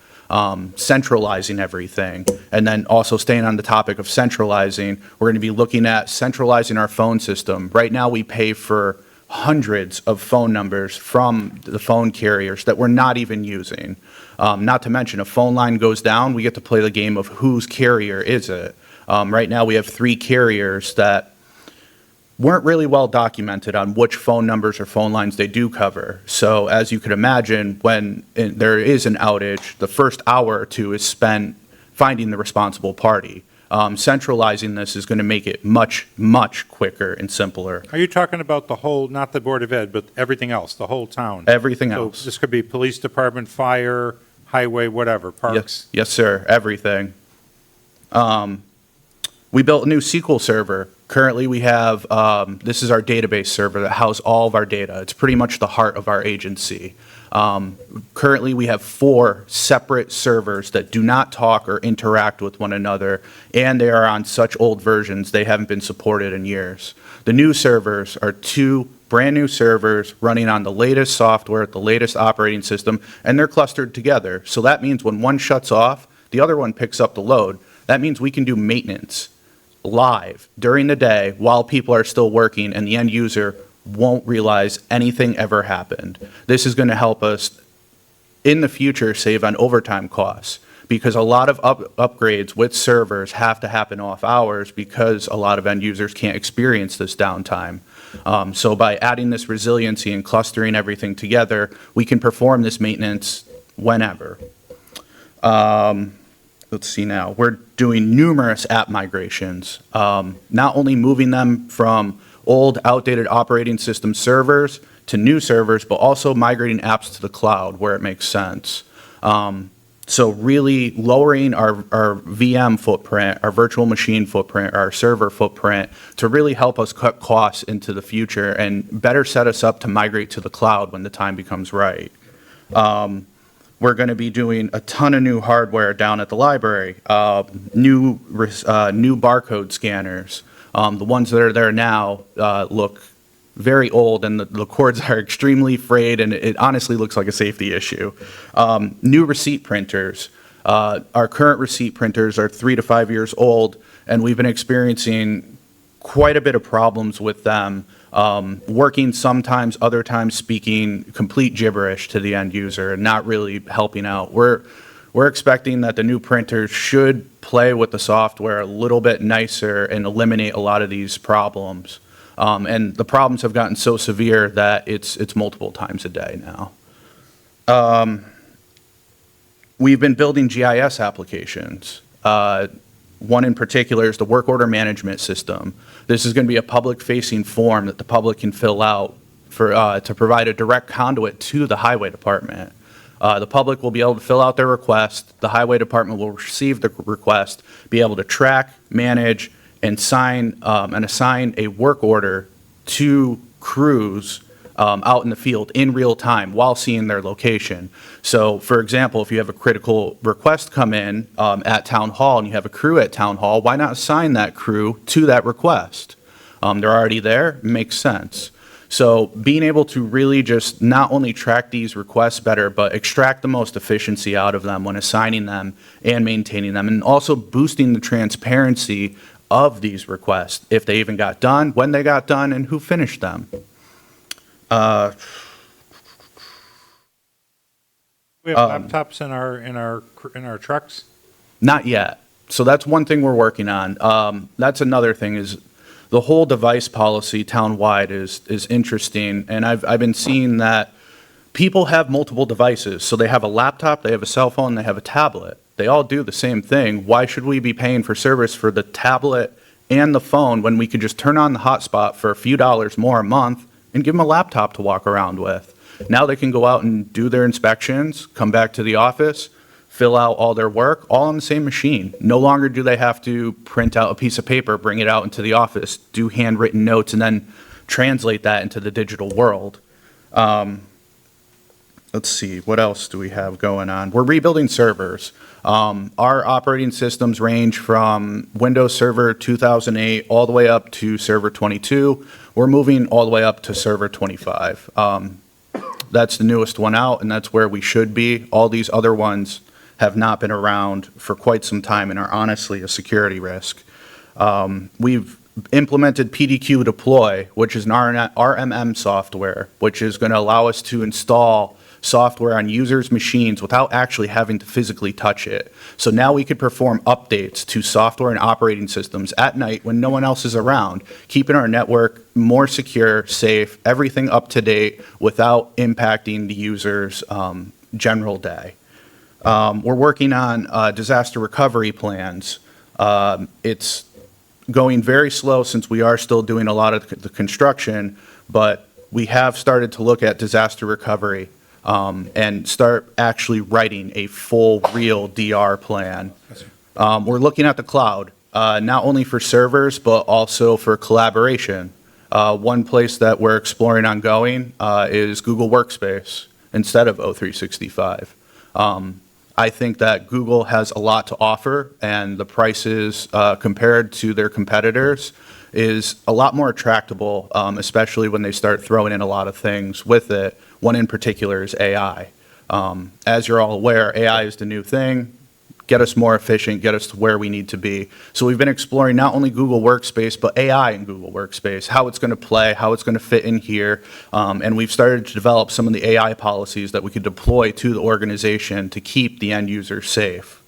Centralizing everything. And then also staying on the topic of centralizing, we're going to be looking at centralizing our phone system. Right now, we pay for hundreds of phone numbers from the phone carriers that we're not even using. Not to mention, a phone line goes down, we get to play the game of whose carrier is it. Right now, we have 3 carriers that weren't really well documented on which phone numbers or phone lines they do cover. So as you could imagine, when there is an outage, the first hour or 2 is spent finding the responsible party. Centralizing this is going to make it much, much quicker and simpler. Are you talking about the whole, not the Board of Ed, but everything else, the whole town? Everything So else. this could be police department, fire, highway, whatever, parks? Yes, sir, everything. We built a new SQL server. Currently, we have, this is our database server that houses all of our data. It's pretty much the heart of our agency. Currently, we have 4 separate servers that do not talk or interact with one another, and they are on such old versions, they haven't been supported in years. The new servers are 2 brand-new servers running on the latest software, the latest operating system, and they're clustered together. So that means when one shuts off, the other one picks up the load. That means we can do maintenance live during the day while people are still working and the end user won't realize anything ever happened. This is going to help us in the future save on overtime costs because a lot of upgrades with servers have to happen off hours because a lot of end users can't experience this downtime. So by adding this resiliency and clustering everything together, we can perform this maintenance whenever. Let's see now. We're doing numerous app migrations, not only moving them from old, outdated operating system servers to new servers, but also migrating apps to the cloud where it makes sense. So really lowering our VM footprint, our virtual machine footprint, our server footprint to really help us cut costs into the future and better set us up to migrate to the cloud when the time becomes right. We're going to be doing a ton of new hardware down at the library, new barcode scanners. The ones that are there now look very old, and the cords are extremely frayed, and it honestly looks like a safety issue. New receipt printers. Our current receipt printers are 3 to 5 years old, and we've been experiencing quite a bit of problems with them. Working sometimes, other times speaking complete gibberish to the end user and not really helping out. We're expecting that the new printers should play with the software a little bit nicer and eliminate a lot of these problems. And the problems have gotten so severe that it's multiple times a day now. We've been building GIS applications. One in particular is the work order management system. This is going to be a public-facing form that the public can fill out to provide a direct conduit to the highway department. The public will be able to fill out their request. The highway department will receive the request, be able to track, manage, and assign a work order to crews out in the field in real time while seeing their location. So, for example, if you have a critical request come in at Town Hall and you have a crew at Town Hall, why not assign that crew to that request? They're already there, makes sense. So being able to really just not only track these requests better, but extract the most efficiency out of them when assigning them and maintaining them, and also boosting the transparency of these requests, if they even got done, when they got done, and who finished them. We have laptops in our trucks? Not yet. So that's one thing we're working on. That's another thing is the whole device policy townwide is interesting. And I've been seeing that people have multiple devices. So they have a laptop, they have a cell phone, they have a tablet. They all do the same thing. Why should we be paying for service for the tablet and the phone when we could just turn on the hotspot for a few dollars more a month and give them a laptop to walk around with? Now they can go out and do their inspections, come back to the office, fill out all their work, all on the same machine. No longer do they have to print out a piece of paper, bring it out into the office, do handwritten notes, and then translate that into the digital world. Let's see, what else do we have going on? We're rebuilding servers. Our operating systems range from Windows Server 2008 all the way up to Server 22. We're moving all the way up to Server 25. That's the newest one out, and that's where we should be. All these other ones have not been around for quite some time and are honestly a security risk. We've implemented PDQ Deploy, which is an RMM software, which is going to allow us to install software on users' machines without actually having to physically touch it. So now we could perform updates to software and operating systems at night when no one else is around, keeping our network more secure, safe, everything up to date without impacting the user's general day. We're working on disaster recovery plans. It's going very slow since we are still doing a lot of the construction, but we have started to look at disaster recovery and start actually writing a full, real DR plan. We're looking at the cloud, not only for servers, but also for collaboration. One place that we're exploring on going is Google Workspace instead of O365. I think that Google has a lot to offer, and the prices compared to their competitors is a lot more attractable, especially when they start throwing in a lot of things with it. One in particular is AI. As you're all aware, AI is the new thing. Get us more efficient, get us to where we need to be. So we've been exploring not only Google Workspace, but AI in Google Workspace, how it's going to play, how it's going to fit in here. And we've started to develop some of the AI policies that we could deploy to the organization to keep the end user safe.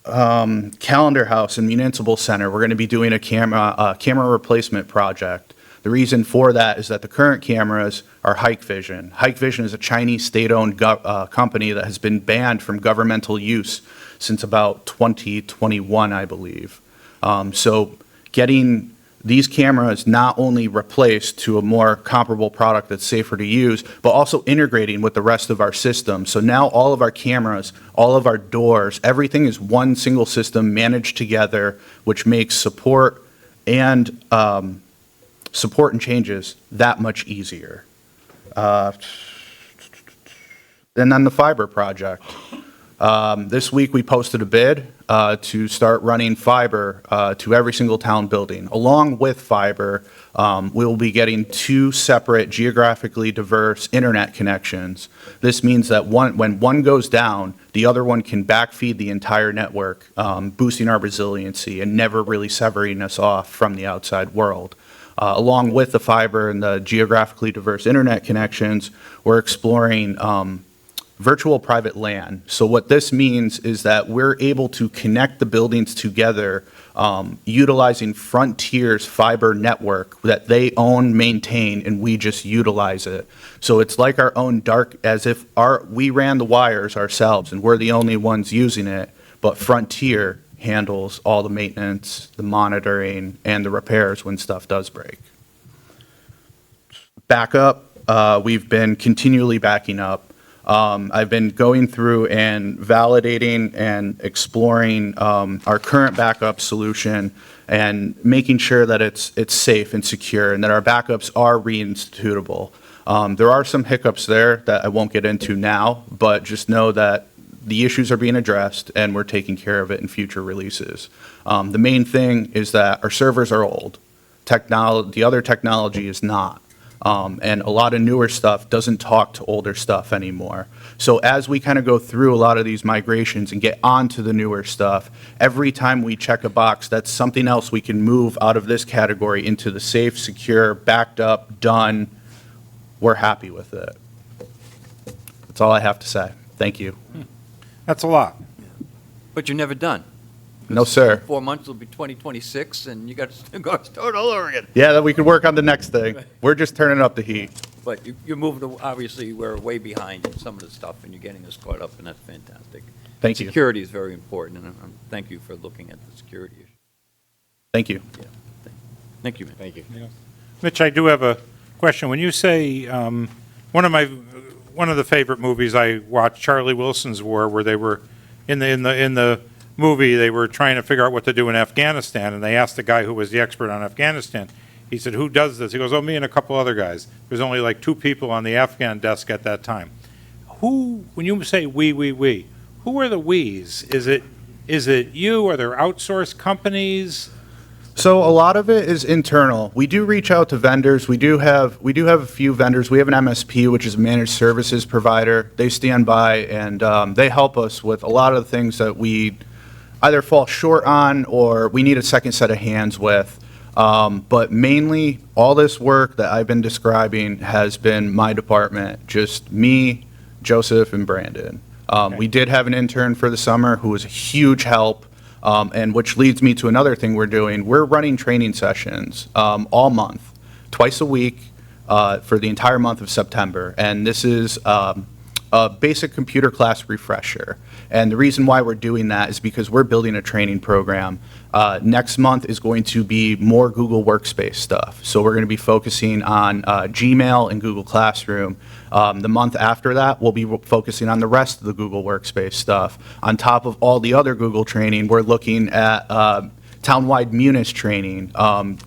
Calendar House and Municipal Center, we're going to be doing a camera replacement project. The reason for that is that the current cameras are Hikvision. Hikvision is a Chinese state-owned company that has been banned from governmental use since about 2021, I believe. So getting these cameras not only replaced to a more comparable product that's safer to use, but also integrating with the rest of our system. So now all of our cameras, all of our doors, everything is one single system managed together, which makes support and changes that much easier. And then the fiber project. This week we posted a bid to start running fiber to every single town building. Along with fiber, we will be getting 2 separate geographically diverse internet connections. This means that when one goes down, the other one can backfeed the entire network, boosting our resiliency and never really severing us off from the outside world. Along with the fiber and the geographically diverse internet connections, we're exploring virtual private LAN. So what this means is that we're able to connect the buildings together utilizing Frontier's fiber network that they own, maintain, and we just utilize it. So it's like our own as if we ran the wires ourselves and we're the only ones using it, but Frontier handles all the maintenance, the monitoring, and the repairs when stuff does break. Backup, we've been continually backing up. I've been going through and validating and exploring our current backup solution and making sure that it's safe and secure and that our backups are reinstitutable. There are some hiccups there that I won't get into now, but just know that the issues are being addressed and we're taking care of it in future releases. The main thing is that our servers are old. The other technology is not. And a lot of newer stuff doesn't talk to older stuff anymore. So as we kind of go through a lot of these migrations and get onto the newer stuff, every time we check a box, that's something else we can move out of this category into the safe, secure, backed up, done. We're happy with it. That's all I have to say. Thank you. That's a lot. But you're never done. No, sir. 4 months will be 2026, and you got to go start all over again. Yeah, that we could work on the next thing. We're just turning up the heat. But you're moving, obviously, we're way behind in some of the stuff, and you're getting us caught up, and that's fantastic. Thank you. Security is very important, and thank you for looking at the security issue. Thank you. Thank you, man. Thank you. Mitch, I do have a question. When you say, one of the favorite movies I watched, Charlie Wilson's War, where they were, in the movie, they were trying to figure out what to do in Afghanistan, and they asked the guy who was the expert on Afghanistan. He said, "Who does this?" He goes, "Oh, me and a couple other guys." There's only like 2 people on the Afghan desk at that time. When you say we, who are the we's? Is it you? Are there outsourced companies? So a lot of it is internal. We do reach out to vendors. We do have a few vendors. We have an MSP, which is a managed services provider. They stand by and they help us with a lot of the things that we either fall short on or we need a second set of hands with. But mainly, all this work that I've been describing has been my department, just me, Joseph, and Brandon. We did have an intern for the summer who was a huge help. And which leads me to another thing we're doing. We're running training sessions all month, twice a week for the entire month of September. And this is a basic computer class refresher. And the reason why we're doing that is because we're building a training program. Next month is going to be more Google Workspace stuff. So we're going to be focusing on Gmail and Google Classroom. The month after that, we'll be focusing on the rest of the Google Workspace stuff. On top of all the other Google training, we're looking at townwide Munis training,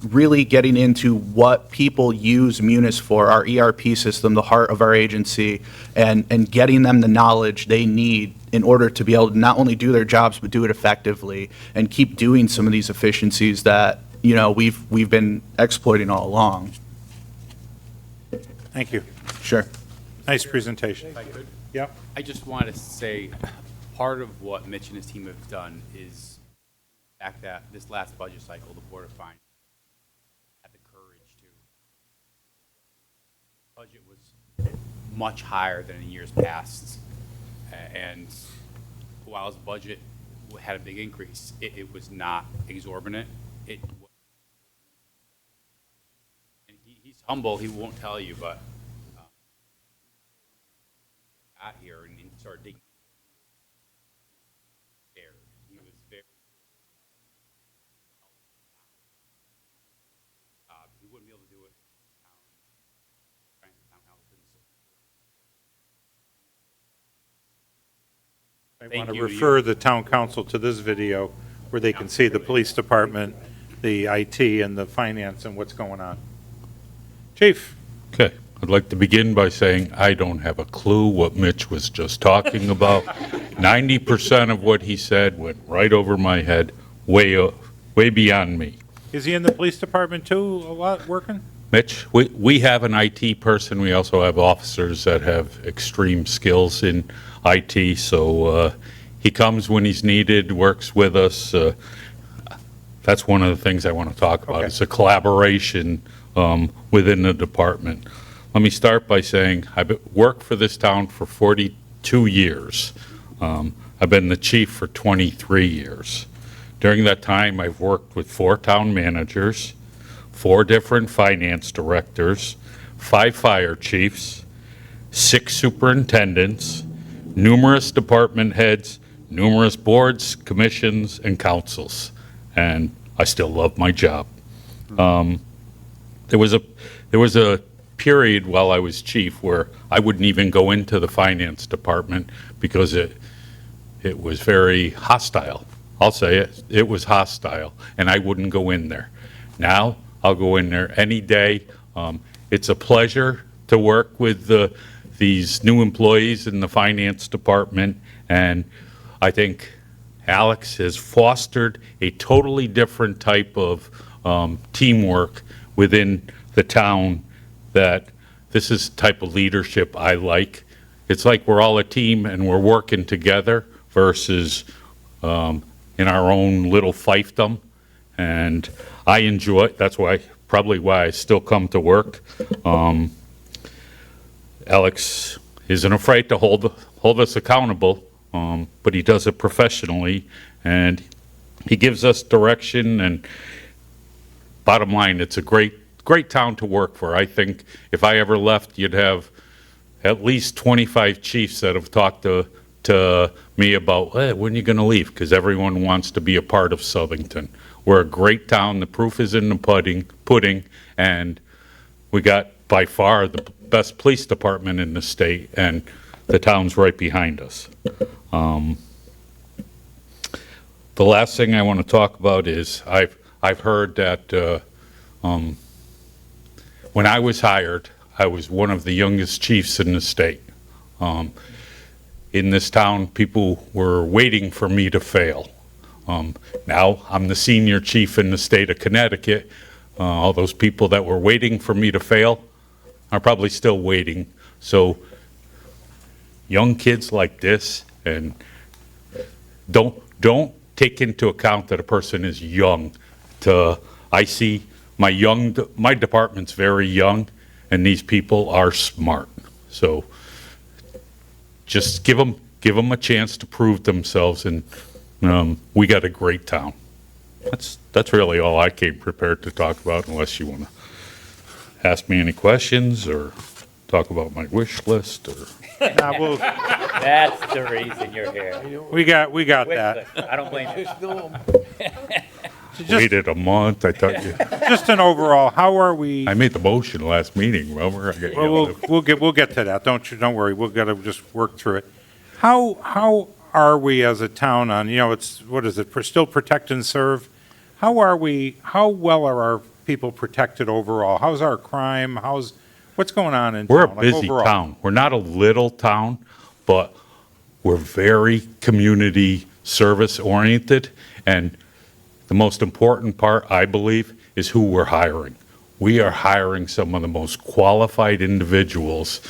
really getting into what people use Munis for, our ERP system, the heart of our agency, and getting them the knowledge they need in order to be able to not only do their jobs, but do it effectively and keep doing some of these efficiencies that, you know, we've been exploiting all along. Thank you. Sure. Nice presentation. If I could, Yep. I just want to say, part of what Mitch and his team have done is back that this last budget cycle, the Board of Finance had the courage to. Budget was much higher than in years past, and while his budget had a big increase, it was not exorbitant. And he's humble; he won't tell you, but got here and started digging. He was very. He wouldn't be able to do it. Townhouse didn't. I want to you. refer the town council to this video where they can see the police department, the IT, and the finance and what's going on. Chief? Okay, I'd like to begin by saying I don't have a clue what Mitch was just talking about. 90% of what he said went right over my head, way beyond me. Is he in the police department too, a lot, working? Mitch, we have an IT person. We also have officers that have extreme skills in IT, so he comes when he's needed, works with us. That's one of the things I want to talk about. Okay. It's a collaboration within the department. Let me start by saying I've worked for this town for 42 years. I've been the chief for 23 years. During that time, I've worked with 4 town managers, 4 different finance directors, 5 fire chiefs, 6 superintendents, numerous department heads, numerous boards, commissions, and councils. And I still love my job. There was a period while I was chief where I wouldn't even go into the finance department because it was very hostile. I'll say it. It was hostile, and I wouldn't go in there. Now, I'll go in there any day. It's a pleasure to work with these new employees in the finance department, and I think Alex has fostered a totally different type of teamwork within the town. That this is the type of leadership I like. It's like we're all a team and we're working together versus in our own little fiefdom. And I enjoy it. That's probably why I still come to work. Alex isn't afraid to hold us accountable, but he does it professionally, and he gives us direction, and bottom line, it's a great town to work for. I think if I ever left, you'd have at least 25 chiefs that have talked to me about, hey, when are you going to leave? Because everyone wants to be a part of Southington. We're a great town. The proof is in the pudding, and we got by far the best police department in the state, and the town's right behind us. The last thing I want to talk about is I've heard that when I was hired, I was one of the youngest chiefs in the state. In this town, people were waiting for me to fail. Now I'm the senior chief in the state of Connecticut. All those people that were waiting for me to fail are probably still waiting. So young kids like this, and don't take into account that a person is young. I see my department's very young, and these people are smart. So just give them a chance to prove themselves, and we got a great town. That's really all I came prepared to talk about, unless you want to ask me any questions or talk about my wish list or. Nah, That's the reason you're here. we got that. I don't blame you. Just know 'em. Waited a month, I thought you, Just an overall, how are we? I made the motion last meeting, remember? I got Well, yelled at. we'll get to that. Don't worry. We'll gotta just work through it. How are we as a town on, what is it, still protect and serve? How well are our people protected overall? How's our crime? What's going on in town? We're a like, busy overall? town. We're not a little town, but we're very community service oriented. And the most important part, I believe, is who we're hiring. We are hiring some of the most qualified individuals.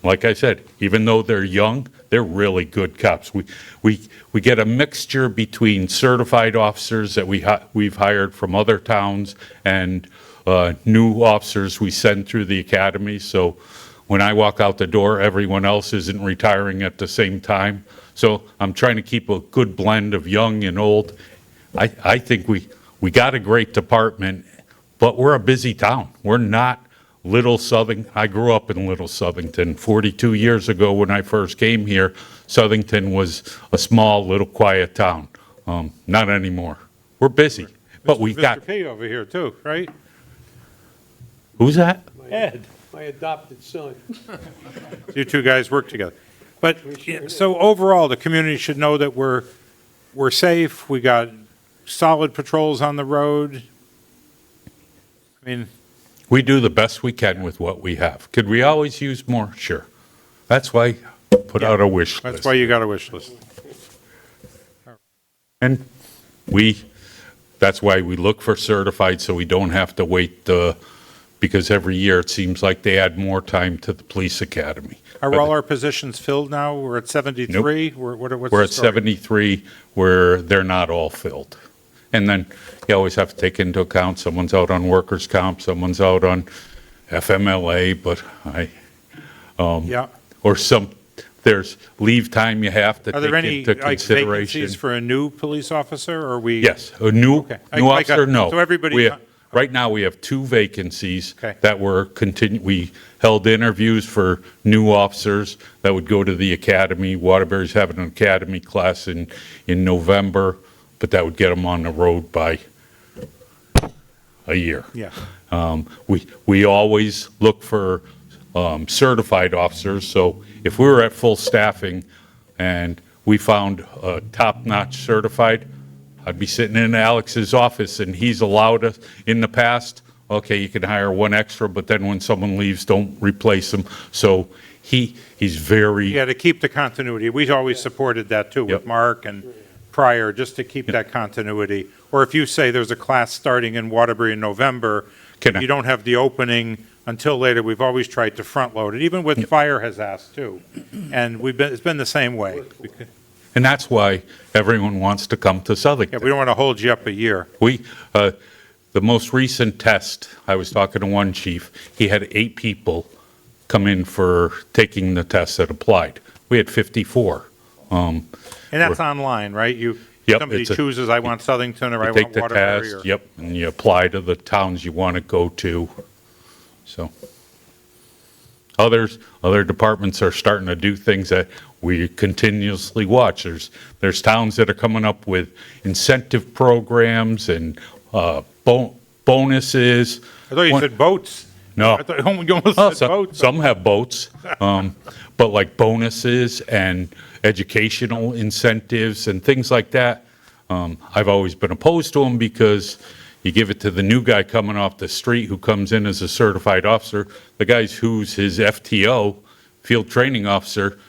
Like I said, even though they're young, they're really good cops. We get a mixture between certified officers that we've hired from other towns and new officers we send through the academy. So when I walk out the door, everyone else isn't retiring at the same time. So I'm trying to keep a good blend of young and old. I think we got a great department, but we're a busy town. We're not Little Southington. I grew up in Little Southington. 42 years ago when I first came here, Southington was a small, little, quiet town. Not anymore. We're busy, but we got, Mr. P over here too, right? who's that? My adopted son. You two guys work together. But, so overall, the community should know that we're safe, we got solid patrols on the road. I mean, We do the best we can with what we have. Could we always use more? Sure. That's why I put out a wish that's list. why you got a wish list. And that's why we look for certified, so we don't have to wait, because every year it seems like they add more time to the police academy. Are all our positions filled now? We're at 73? What's We're the at story? 73 where they're not all filled. And then you always have to take into account someone's out on workers' comp, someone's out on FMLA, but Yeah. or there's leave time you have to Are there take any, into like, consideration. vacancies for a new police officer, or we? Yes, a new Okay. new Like a- officer, no. so everybody- We have- Right now, we have 2 vacancies Okay. that we held interviews for new officers that would go to the academy. Waterbury's having an academy class in November, but that would get them on the road by a year. Yeah. We always look for certified officers, so if we were at full staffing and we found a top-notch certified, I'd be sitting in Alex's office and he's allowed us, in the past, okay, you can hire one extra, but then when someone leaves, don't replace them. So he's very, Yeah, to keep the continuity. We've always supported that too, with Yep. Mark and prior, just to keep that continuity. Or if you say there's a class starting in Waterbury in November, you don't have the opening until later, we've always tried to front load it, even with fire has asked too. And it's been the same way. and that's why everyone wants to come to Yeah, Southington. we don't want to hold you up a year. The most recent test, I was talking to one chief, he had 8 people come in for taking the test that applied. We had 54. And that's online, right? Yep, somebody it's a- chooses, I want Southington or I You want take the Waterbury. test, or- yep, and you apply to the towns you want to go to, so. Other departments are starting to do things that we continuously watch. There's towns that are coming up with incentive programs and bonuses. I thought you said boats. No. I thought you almost Well, said boats. some have boats, but like bonuses and educational incentives and things like that, I've always been opposed to them because you give it to the new guy coming off the street who comes in as a certified officer, the guy's who's his FTO, field training officer,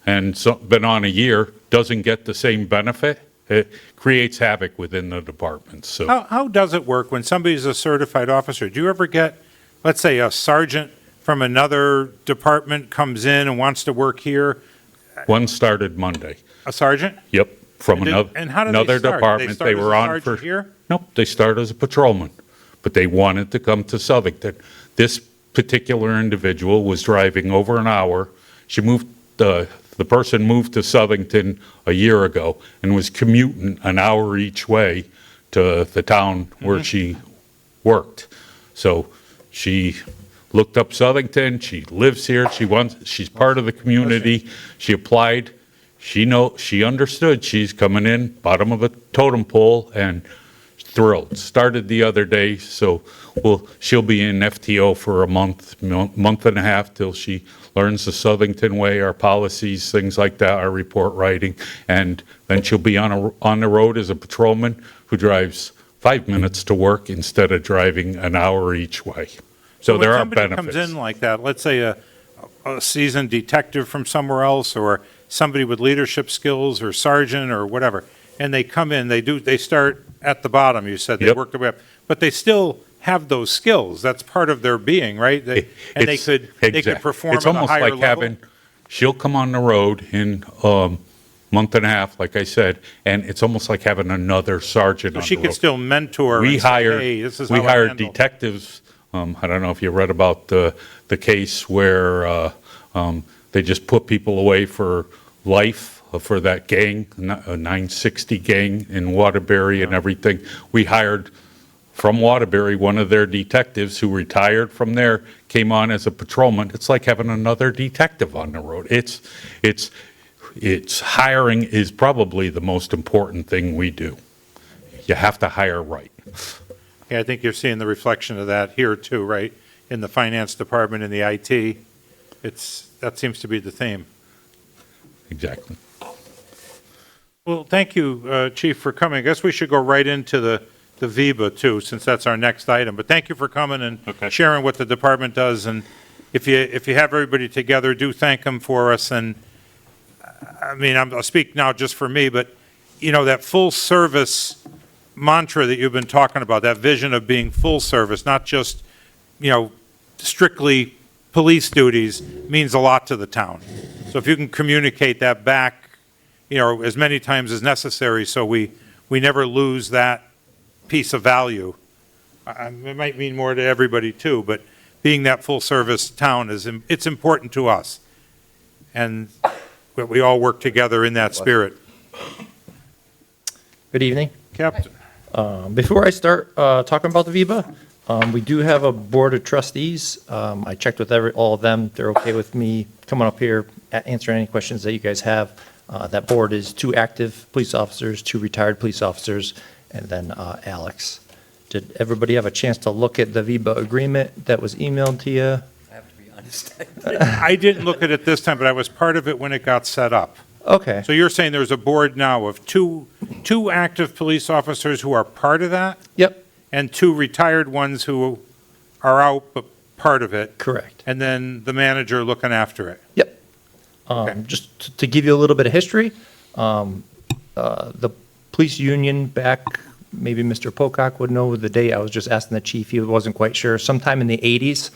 and been on a year, doesn't get the same benefit. It creates havoc within the department, so. How does it work when somebody's a certified officer? Do you ever get, let's say, a sergeant from another department comes in and wants to work here? One started Monday. A sergeant? Yep, from And did- another, and how did they another start? Did they department. start They as a were on sergeant for. here? Nope, they started as a patrolman, but they wanted to come to Southington. This particular individual was driving over an hour. She moved, the person moved to Southington a year ago and was commuting an hour each way to the town where she worked. So she looked up Southington, she lives here, she's part of the community, she applied, she understood she's coming in, bottom of a totem pole, and thrilled. Started the other day, so she'll be in FTO for a month and a half till she learns the Southington way, our policies, things like that, our report writing, and then she'll be on the road as a patrolman who drives 5 minutes to work instead of driving an hour each way. So there are When somebody benefits. comes in like that, let's say a seasoned detective from somewhere else, or somebody with leadership skills, or sergeant, or whatever, and they come in, they start at the bottom, you said, they Yep. work their way up, but they still have those skills, that's part of their being, right? And they could perform It's at a almost higher like level? having, she'll come on the road in month and a half, like I said, and it's almost like having another sergeant So on she the could road. still mentor We and say, hired, hey, this is we how I hired handle. detectives, I don't know if you read about the case where they just put people away for life for that gang, a 960 gang in Waterbury and everything. We hired from Waterbury, one of their detectives who retired from there, came on as a patrolman. It's like having another detective on the road. It's hiring is probably the most important thing we do. You have to hire right. Yeah, I think you're seeing the reflection of that here too, right? In the finance department, in the IT, that seems to be the theme. Exactly. Well, thank you, Chief, for coming. I guess we should go right into the VIBA too, since that's our next item. But thank you for coming and Okay. sharing what the department does. And if you have everybody together, do thank them for us. And I mean, I'll speak now just for me, but that full service mantra that you've been talking about, that vision of being full service, not just, strictly police duties, means a lot to the town. So if you can communicate that back, as many times as necessary, so we never lose that piece of value. It might mean more to everybody too, but being that full-service town it's important to us. And we all work together in that spirit. Good evening. Captain? Before I start talking about the VIBA, we do have a board of trustees. I checked with all of them. They're okay with me coming up here, answering any questions that you guys have. That board is 2 active police officers, 2 retired police officers, and then Alex. Did everybody have a chance to look at the VIBA agreement that was emailed to you? I have to be honest. I didn't look at it this time, but I was part of it when it got set up. Okay, So you're saying there's a board now of two active police officers who are part of that, yep, and 2 retired ones who are out but part of it, correct. and then the manager looking after it? Yep. Okay. Just to give you a little bit of history, the police union back, maybe Mr. Pocock would know the date, I was just asking the chief, he wasn't quite sure, sometime in the 80s,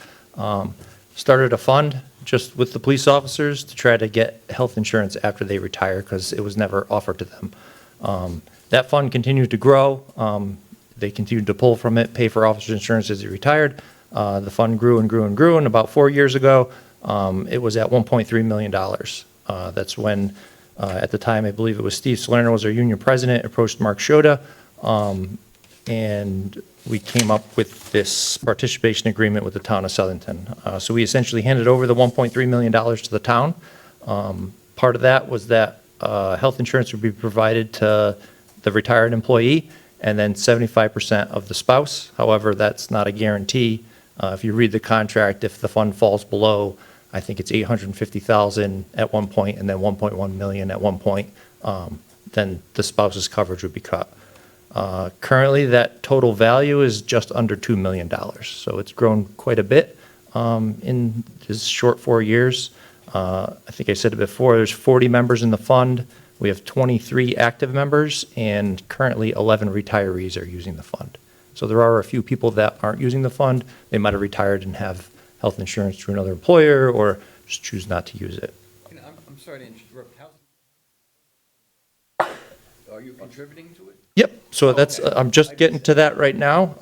started a fund just with the police officers to try to get health insurance after they retire, because it was never offered to them. That fund continued to grow. They continued to pull from it, pay for officers' insurance as they retired. The fund grew and grew and grew, and about 4 years ago, it was at $1.3 million. That's when At the time, I believe it was Steve Salerno was our union president, approached Mark Schoda, and we came up with this participation agreement with the town of Southington. So we essentially handed over the $1.3 million to the town. Part of that was that health insurance would be provided to the retired employee, and then 75% of the spouse. However, that's not a guarantee. If you read the contract, if the fund falls below, I think it's $850,000 at one point, and then $1.1 million at one point, then the spouse's coverage would be cut. Currently, that total value is just under $2 million, so it's grown quite a bit in this short 4 years. I think I said it before, there's 40 members in the fund. We have 23 active members, and currently 11 retirees are using the fund. So there are a few people that aren't using the fund. They might have retired and have health insurance through another employer, or just choose not to use it. I'm sorry to interrupt. Are you contributing to it? Yep, so that's, I'm just getting to that right now.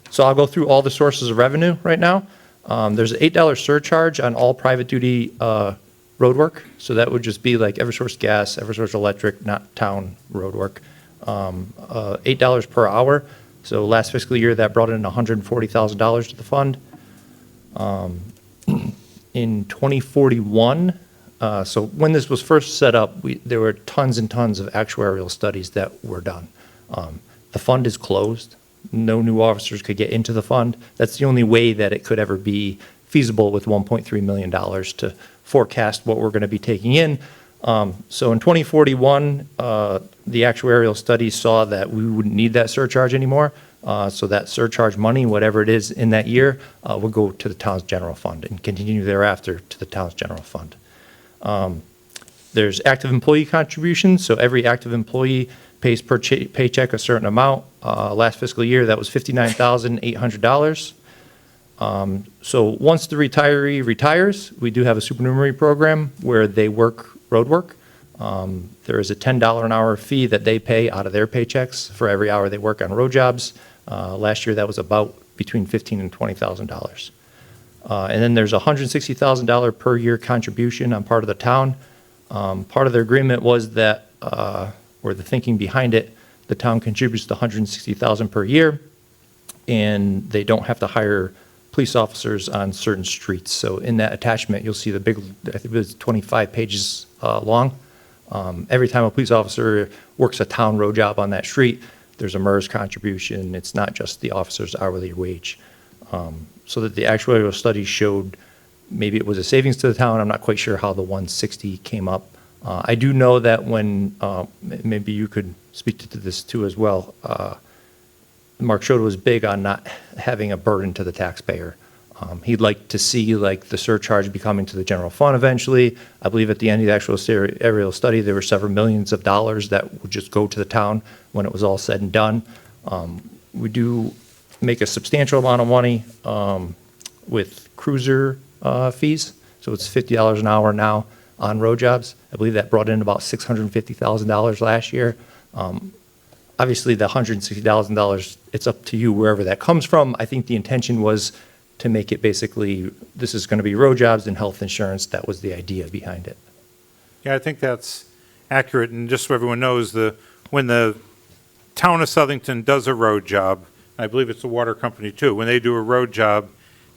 So I'll go through all the sources of revenue right now. There's an $8 surcharge on all private duty road work. So that would just be like Eversource Gas, Eversource Electric, not town road work. $8 per hour. So last fiscal year, that brought in $140,000 to the fund. In 2041, so when this was first set up, there were tons and tons of actuarial studies that were done. The fund is closed. No new officers could get into the fund. That's the only way that it could ever be feasible with $1.3 million to forecast what we're going to be taking in. So in 2041, the actuarial studies saw that we wouldn't need that surcharge anymore. So that surcharge money, whatever it is in that year, will go to the town's general fund and continue thereafter to the town's general fund. There's active employee contributions. So every active employee pays per paycheck a certain amount. Last fiscal year, that was $59,800. So once the retiree retires, we do have a supernumerary program where they work road work. There is a $10 an hour fee that they pay out of their paychecks for every hour they work on road jobs. Last year, that was about between $15,000 and $20,000. And then there's a $160,000 per year contribution on part of the town. Part of the agreement was that, or the thinking behind it, the town contributes the $160,000 per year, and they don't have to hire police officers on certain streets. So in that attachment, you'll see the big, I think it was 25 pages long. Every time a police officer works a town road job on that street, there's a MERS contribution. It's not just the officer's hourly wage. So that the actuarial study showed maybe it was a savings to the town. I'm not quite sure how the 160 came up. I do know that when, maybe you could speak to this too as well, Mark Schoda was big on not having a burden to the taxpayer. He'd like to see like the surcharge be coming to the general fund eventually. I believe at the end of the actual aerial study, there were several millions of dollars that would just go to the town when it was all said and done. We do make a substantial amount of money with cruiser fees. So it's $50 an hour now on road jobs. I believe that brought in about $650,000 last year. Obviously, the $160,000, it's up to you wherever that comes from. I think the intention was to make it basically, this is going to be road jobs and health insurance. That was the idea behind it. Yeah, I think that's accurate, and just so everyone knows, when the town of Southington does a road job, I believe it's the water company too, when they do a road job,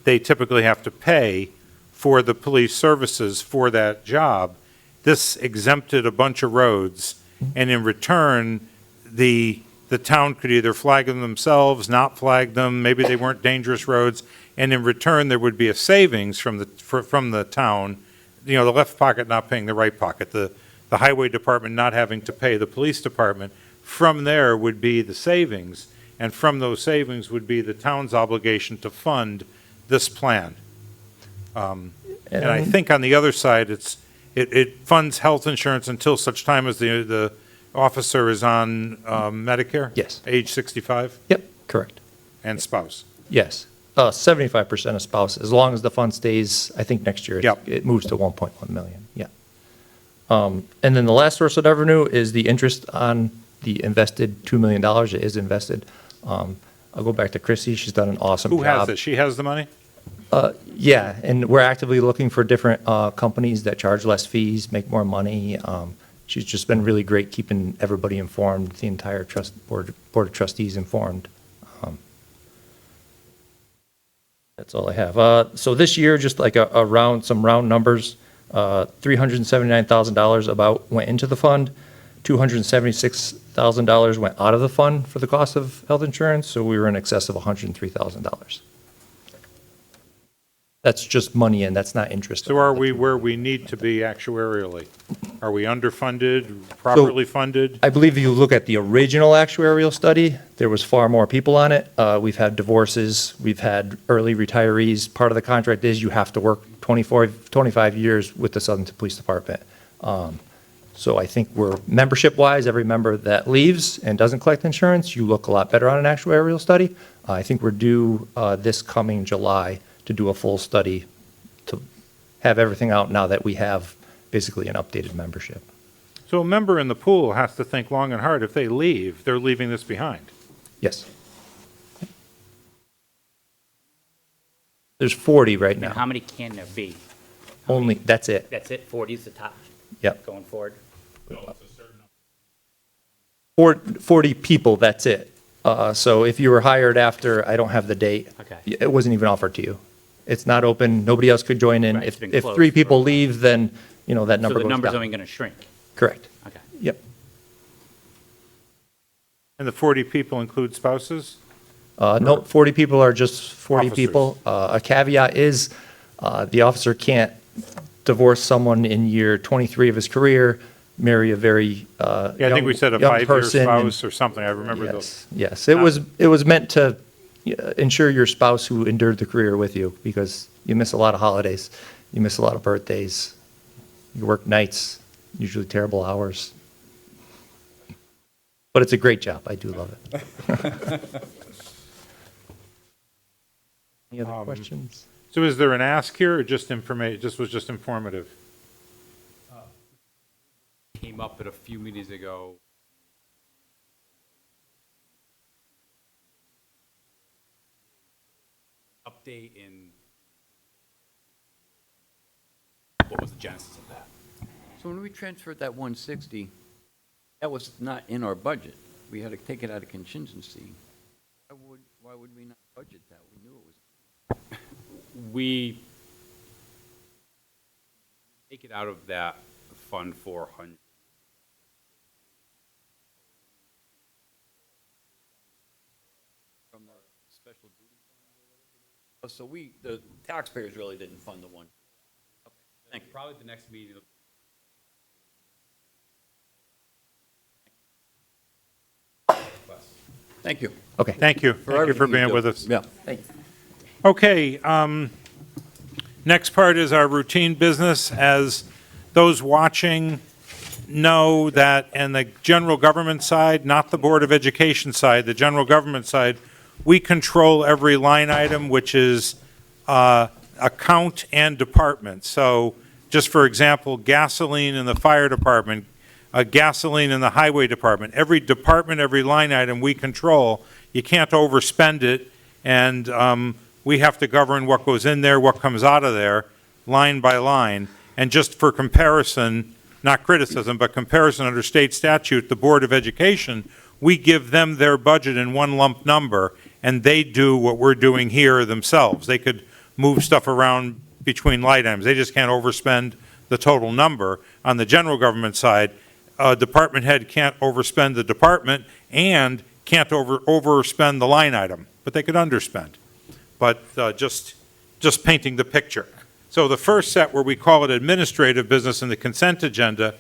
they typically have to pay for the police services for that job. This exempted a bunch of roads, and in return, the town could either flag them themselves, not flag them, maybe they weren't dangerous roads, and in return, there would be a savings from the town, the left pocket not paying the right pocket, the highway department not having to pay the police department. From there would be the savings, and from those savings would be the town's obligation to fund this plan. And I think on the other side, it funds health insurance until such time as the officer is on Medicare? Yes. Age 65? Yep, correct. And spouse? Yes. 75% of spouse, as long as the fund stays, I think next year Yep. it moves to 1.1 million. Yeah. And then the last source of revenue is the interest on the invested $2 million. It is invested. I'll go back to Chrissy. She's done an awesome job. Who has it? She has the money? Yeah, and we're actively looking for different companies that charge less fees, make more money. she's just been really great keeping everybody informed, the entire board of trustees informed. That's all I have. So this year, just like some round numbers, $379,000 about went into the fund, $276,000 went out of the fund for the cost of health insurance, so we were in excess of $103,000. That's just money in, that's not interest. So are we where we need to be actuarially? Are we underfunded, properly funded? I believe if you look at the original actuarial study, there was far more people on it. We've had divorces, we've had early retirees. Part of the contract is you have to work 25 years with the Southern Police Department. So I think we're, membership-wise, every member that leaves and doesn't collect insurance, you look a lot better on an actuarial study. I think we're due this coming July to do a full study to have everything out now that we have basically an updated membership. So a member in the pool has to think long and hard. If they leave, they're leaving this behind. Yes. There's 40 right Now, now. how many can there be? Only, that's it. That's it, 40 is the top Yep. going forward? 40 people, that's it. So if you were hired after, I don't have the date. Okay. It wasn't even offered to you. It's not open, nobody else could join in. Right, it's If been if closed 3 for- people leave, then, that So number the goes number's down. only going to shrink? Correct. Okay. Yep. And the 40 people include spouses? No, 40 people are just 40 Officers. people. A caveat is, the officer can't divorce someone in year 23 of his career, marry a very Yeah, I think we said a young 5-year person, and- spouse or something. I remember those. Yes, it was meant to ensure your spouse who endured the career with you, because you miss a lot of holidays, you miss a lot of birthdays, you work nights, usually terrible hours. But it's a great job, I do love it. Any other questions? So is there an ask here or just was just informative? Came up at a few meetings ago. Update in, what was the genesis of that? So when we transferred that 160, that was not in our budget. We had to take it out of contingency. Why would we not budget that? We knew it was. We take it out of that fund 400. From the special duty fund? So the taxpayers really didn't fund the one. Okay, thank you. Probably the next meeting. Thank you. Okay. Thank you. Thank you for everything you being do. with us. Yeah. Okay, next part is our routine business. As those watching know that in the general government side, not the Board of Education side, the general government side, we control every line item, which is account and department. So just for example, gasoline in the fire department, gasoline in the highway department, every department, every line item we control. You can't overspend it, and we have to govern what goes in there, what comes out of there, line by line. And just for comparison, not criticism, but comparison under state statute, the Board of Education, we give them their budget in one lump number, and they do what we're doing here themselves. They could move stuff around between line items. They just can't overspend the total number. On the general government side, a department head can't overspend the department and can't overspend the line item, but they could underspend. But just painting the picture. So the first set, where we call it administrative business in the consent agenda,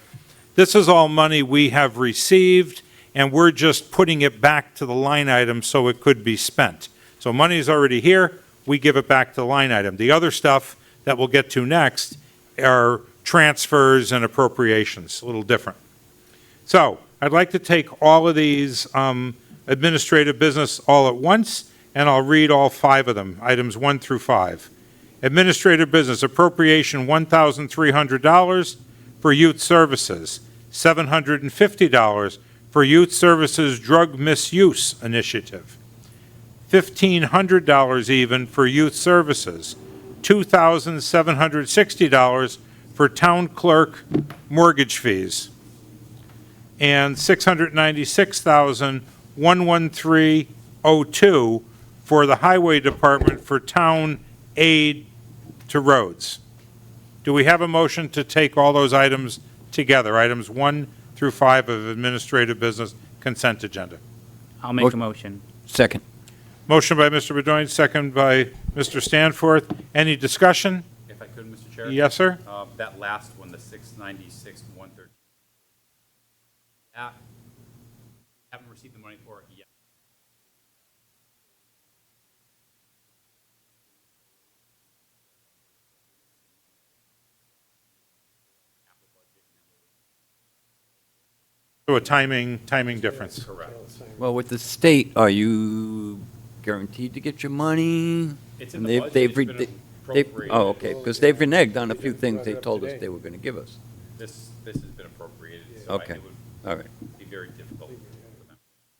this is all money we have received, and we're just putting it back to the line item so it could be spent. So money is already here, we give it back to the line item. The other stuff that we'll get to next are transfers and appropriations, a little different. So I'd like to take all of these administrative business all at once, and I'll read all 5 of them, items 1 through 5. Administrative business, appropriation $1,300 for youth services, $750 for youth services drug misuse initiative, $1,500 even for youth services, $2,760 for town clerk mortgage fees, and $696,113.02 for the Highway Department for town aid to roads. Do we have a motion to take all those items together, items 1 through 5 of administrative business consent agenda? I'll make a motion. Second. Motion by Mr. Bedoin, second by Mr. Stanforth. Any discussion? If I could, Mr. Chair? Yes, sir? That last one, the 696, 113. Haven't received the money for it yet. So a timing difference. Correct. Well, with the state, are you guaranteed to get your money? It's And in the budget, they've it's re- been they- appropriated. Oh, okay, because they've reneged on a few things they told us they were going to give us. This has been appropriated, so Okay. it would All right. be very difficult for them.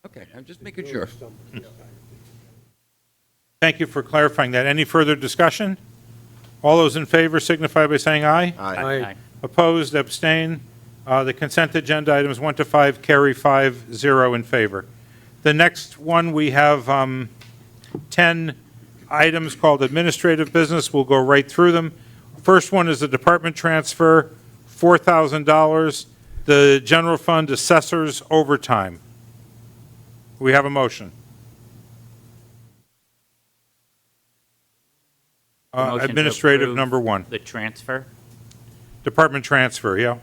Okay, I'm just making sure. Thank you for clarifying that. Any further discussion? All those in favor signify by saying aye. Aye. Opposed, abstain. The consent agenda items 1 to 5 carry 5-0 in favor. The next one, we have 10 items called administrative business. We'll go right through them. First one is the department transfer, $4,000, the general fund assessors overtime. We have a motion. Motion to Administrative approve number 1. The transfer. Department transfer, yeah.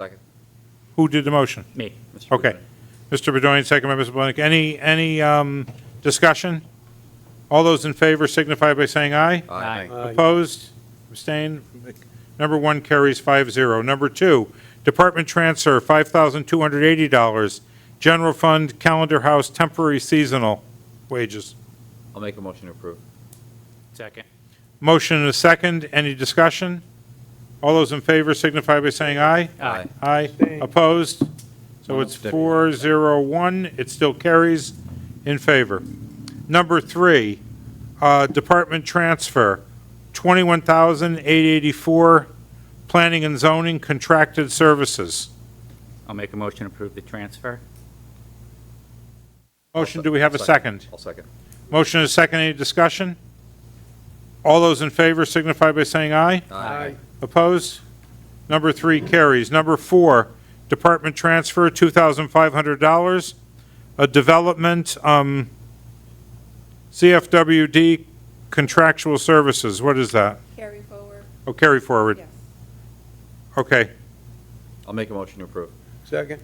Second. Who did the motion? Me. Okay. Mr. Bedoyan, second by Mr. Blank. Any discussion? All those in favor signify by saying aye. Aye. Opposed? Abstained? Number 1 carries 5-0. Number 2, department transfer, $5,280. General fund, calendar house, temporary seasonal wages. I'll make a motion to approve. Second. Motion and a second. Any discussion? All those in favor signify by saying aye. Aye. Aye. Abstain. Opposed? So it's 4-0-1. It still carries in favor. Number 3, department transfer, $21,884, planning and zoning contracted services. I'll make a motion to approve the transfer. Motion, do we have a second? I'll second. Motion is second. Any discussion? All those in favor signify by saying aye. Aye. Opposed? Number 3 carries. Number 4, department transfer, $2,500. A development, CFWD contractual services. What is that? Carry forward, Oh, carry forward. yes. Okay. I'll make a motion to approve. Second.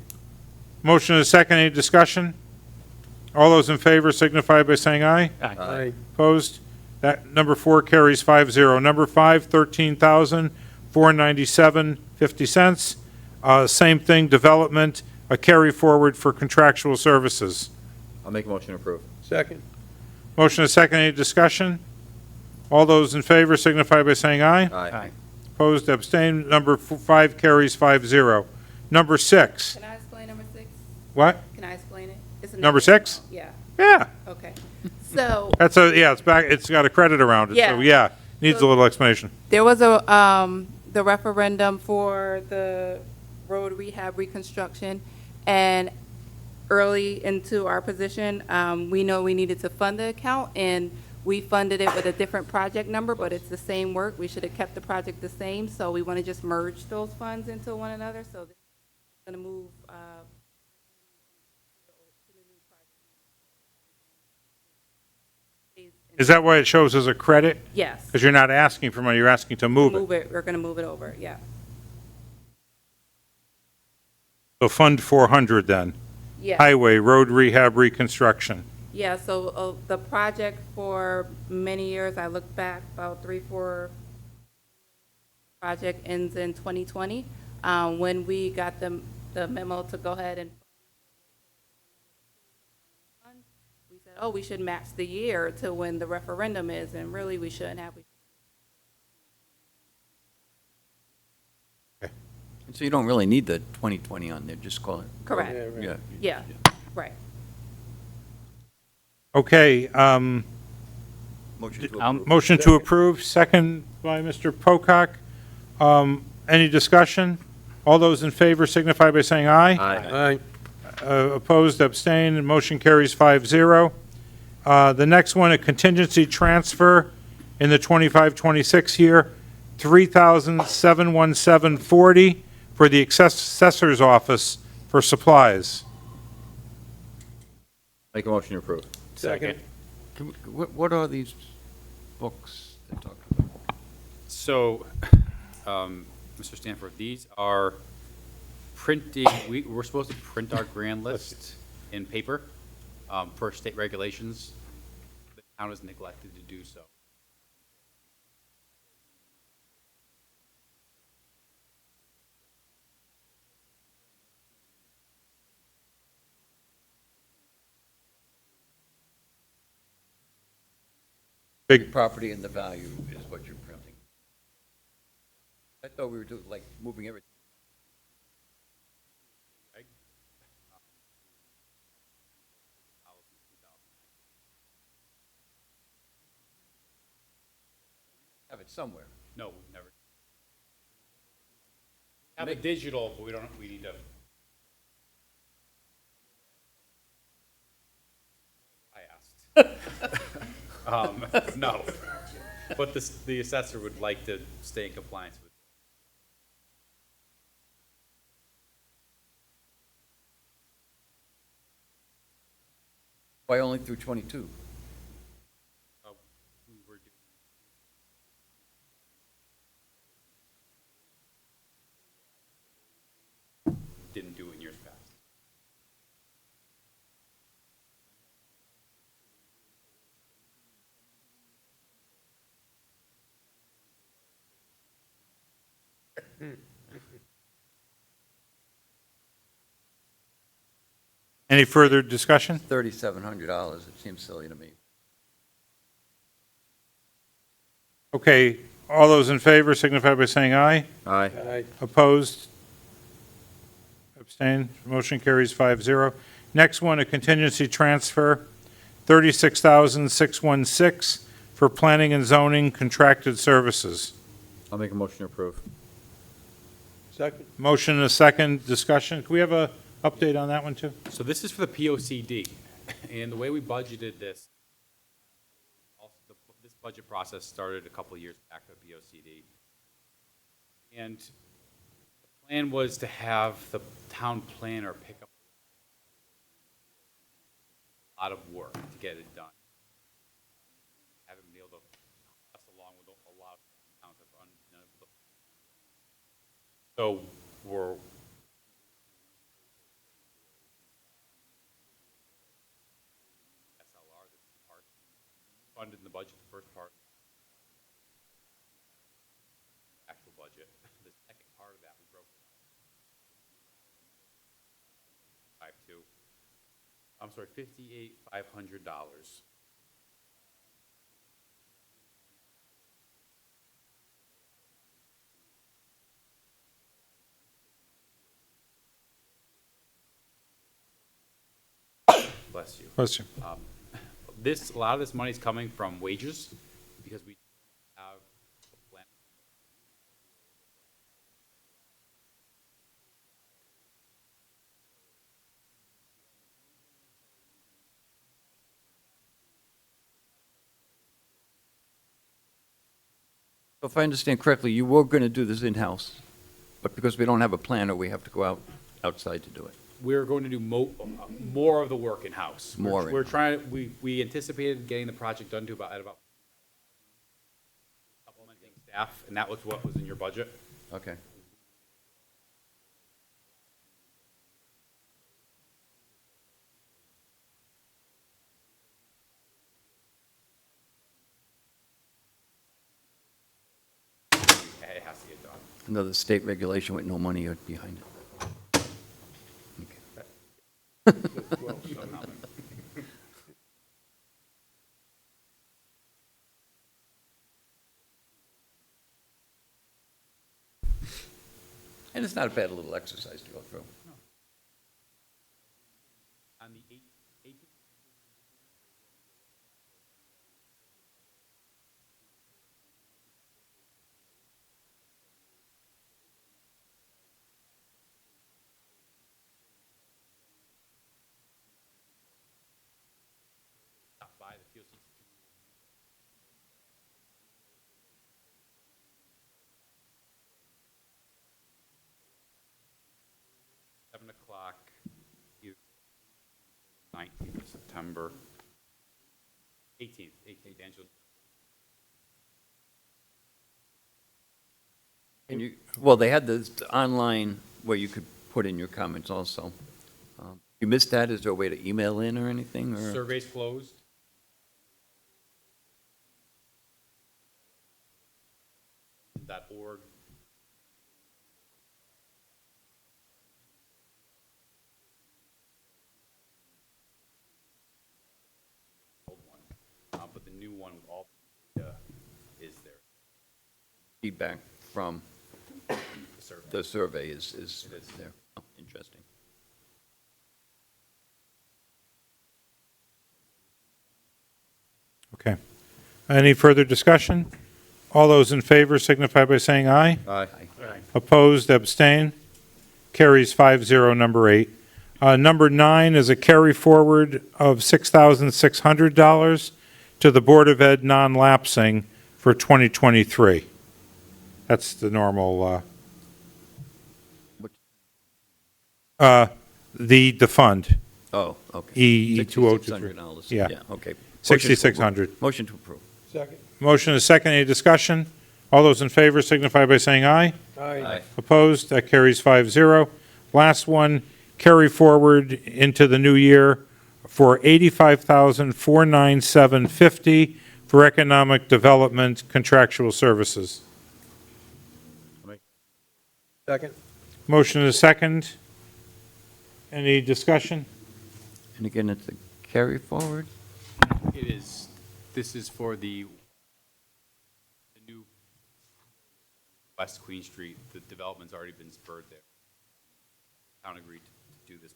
Motion is second. Any discussion? All those in favor signify by saying aye. Aye. Aye. Opposed? That, number 4 carries 5-0. Number 5, $13,497.50. Same thing, development, a carry forward for contractual services. I'll make a motion to approve. Second. Motion is second. Any discussion? All those in favor signify by saying aye. Aye. Opposed, abstained. Number 5 carries 5-0. Number 6. Can I explain number 6? What? Can I explain it? It's a Number 6? Yeah, Yeah. okay. So, That's it's back, it's got a credit around it. So, Yeah. needs a little explanation. there was the referendum for the road rehab reconstruction, and early into our position, we know we needed to fund the account, and we funded it with a different project number, but it's the same work. We should have kept the project the same, so we want to just merge those funds into one another, so this is going to move, Is that why it shows as a credit? yes. Because you're not asking for money, you're asking to move it. We're going to move it over, yeah. So Fund 400 then, Yeah. highway, road rehab reconstruction. Yeah, so the project for many years, I look back about 3-4, project ends in 2020. When we got the memo to go ahead and, we said, oh, we should match the year to when the referendum is, and really, we shouldn't have. And so you don't really need the 2020 on there, just call it. Correct, Yeah, right. Yeah. yeah, right. Okay, Motion to I'll- approve. motion to approve, second by Mr. Pocock. Any discussion? All those in favor signify by saying aye. Aye. Opposed, abstained, motion carries 5-0. The next one, a contingency transfer in the 25-26 year, $3,717.40 for the assessor's office for supplies. Make a motion to approve. Second. What are these books they talk about? So, Mr. Stanford, these are printing, we're supposed to print our grand list in paper per state regulations. The town has neglected to do so. Big, Property and the value is what you're printing. I thought we were doing, like, moving everything. Have it somewhere. No, we've never. Have a digital, but we need to. I asked. No, but the assessor would like to stay in compliance with. Why only through 22? We were doing. Didn't do in years past. any further discussion? $3,700, it seems silly to me. Okay, all those in favor signify by saying aye. Aye. Aye. Opposed? Abstained? Motion carries 5-0. Next one, a contingency transfer, $36,616 for planning and zoning contracted services. I'll make a motion to approve. Second. Motion and a second, discussion. Can we have a update on that one, too? So this is for the POCD, and the way we budgeted this, this budget process started a couple of years back with POCD. And the plan was to have the town planner pick up a lot of work to get it done. Haven't been able to, us along with a lot of towns have unable to. So we're SLR, this part, funded in the budget, the first part, actual budget. The second part of that, we broke it up. $500. Bless you. Question. A lot of this money is coming from wages, because we have a plan. So if I understand correctly, you were going to do this in-house, but because we don't have a planner, we have to go outside to do it. We're going to do more of the work in-house. More We're trying, we anticipated getting the project done at about supplementing staff, and that was what was in your budget. Okay. It has to get done. Another state regulation with no money behind it. And it's not a bad little exercise to go through. On the 18th. you'll see. 7:00, 19th of September. 18th, Angela. And you, well, they had this online where you could put in your comments also. You missed that? Is there a way to email in or anything, or? Survey's closed. .org. Old one. But the new one, all is there. Feedback from The survey. the survey is It is. there. Oh, interesting. Okay. Any further discussion? All those in favor signify by saying aye. Aye. Opposed, abstain? Carries 5-0, number 8. Number 9 is a carry forward of $6,600 to the Board of Ed non-lapsing for 2023. That's the normal, the fund, Oh, okay. E2023. $6,600. Yeah. Okay. 6,600. Motion to approve. Second. Motion is second. Any discussion? All those in favor signify by saying aye. Aye. Opposed? That carries 5-0. Last one, carry forward into the new year for $85,497.50 for economic development contractual services. Second. Motion is second. Any discussion? And again, it's a carry forward? It is, this is for the new West Queen Street. The development's already been spurred there. Town agreed to do this.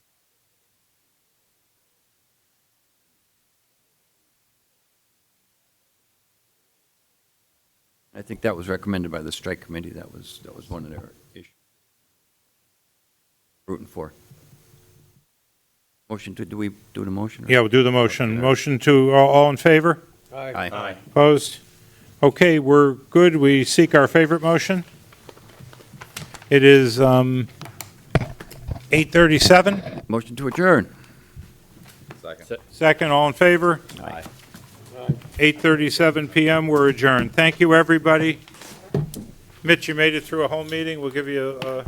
I think that was recommended by the strike committee. That was one of their issues. Rooting for. Motion to, do we do the motion? or- Yeah, we'll do the motion. Motion to, all in favor? Aye. Aye. Opposed? Okay, we're good. We seek our favorite motion. It is 8:37. Motion to adjourn. Second. Second, all in favor? Aye. 8:37 PM, we're adjourned. Thank you, everybody. Mitch, you made it through a whole meeting. We'll give you a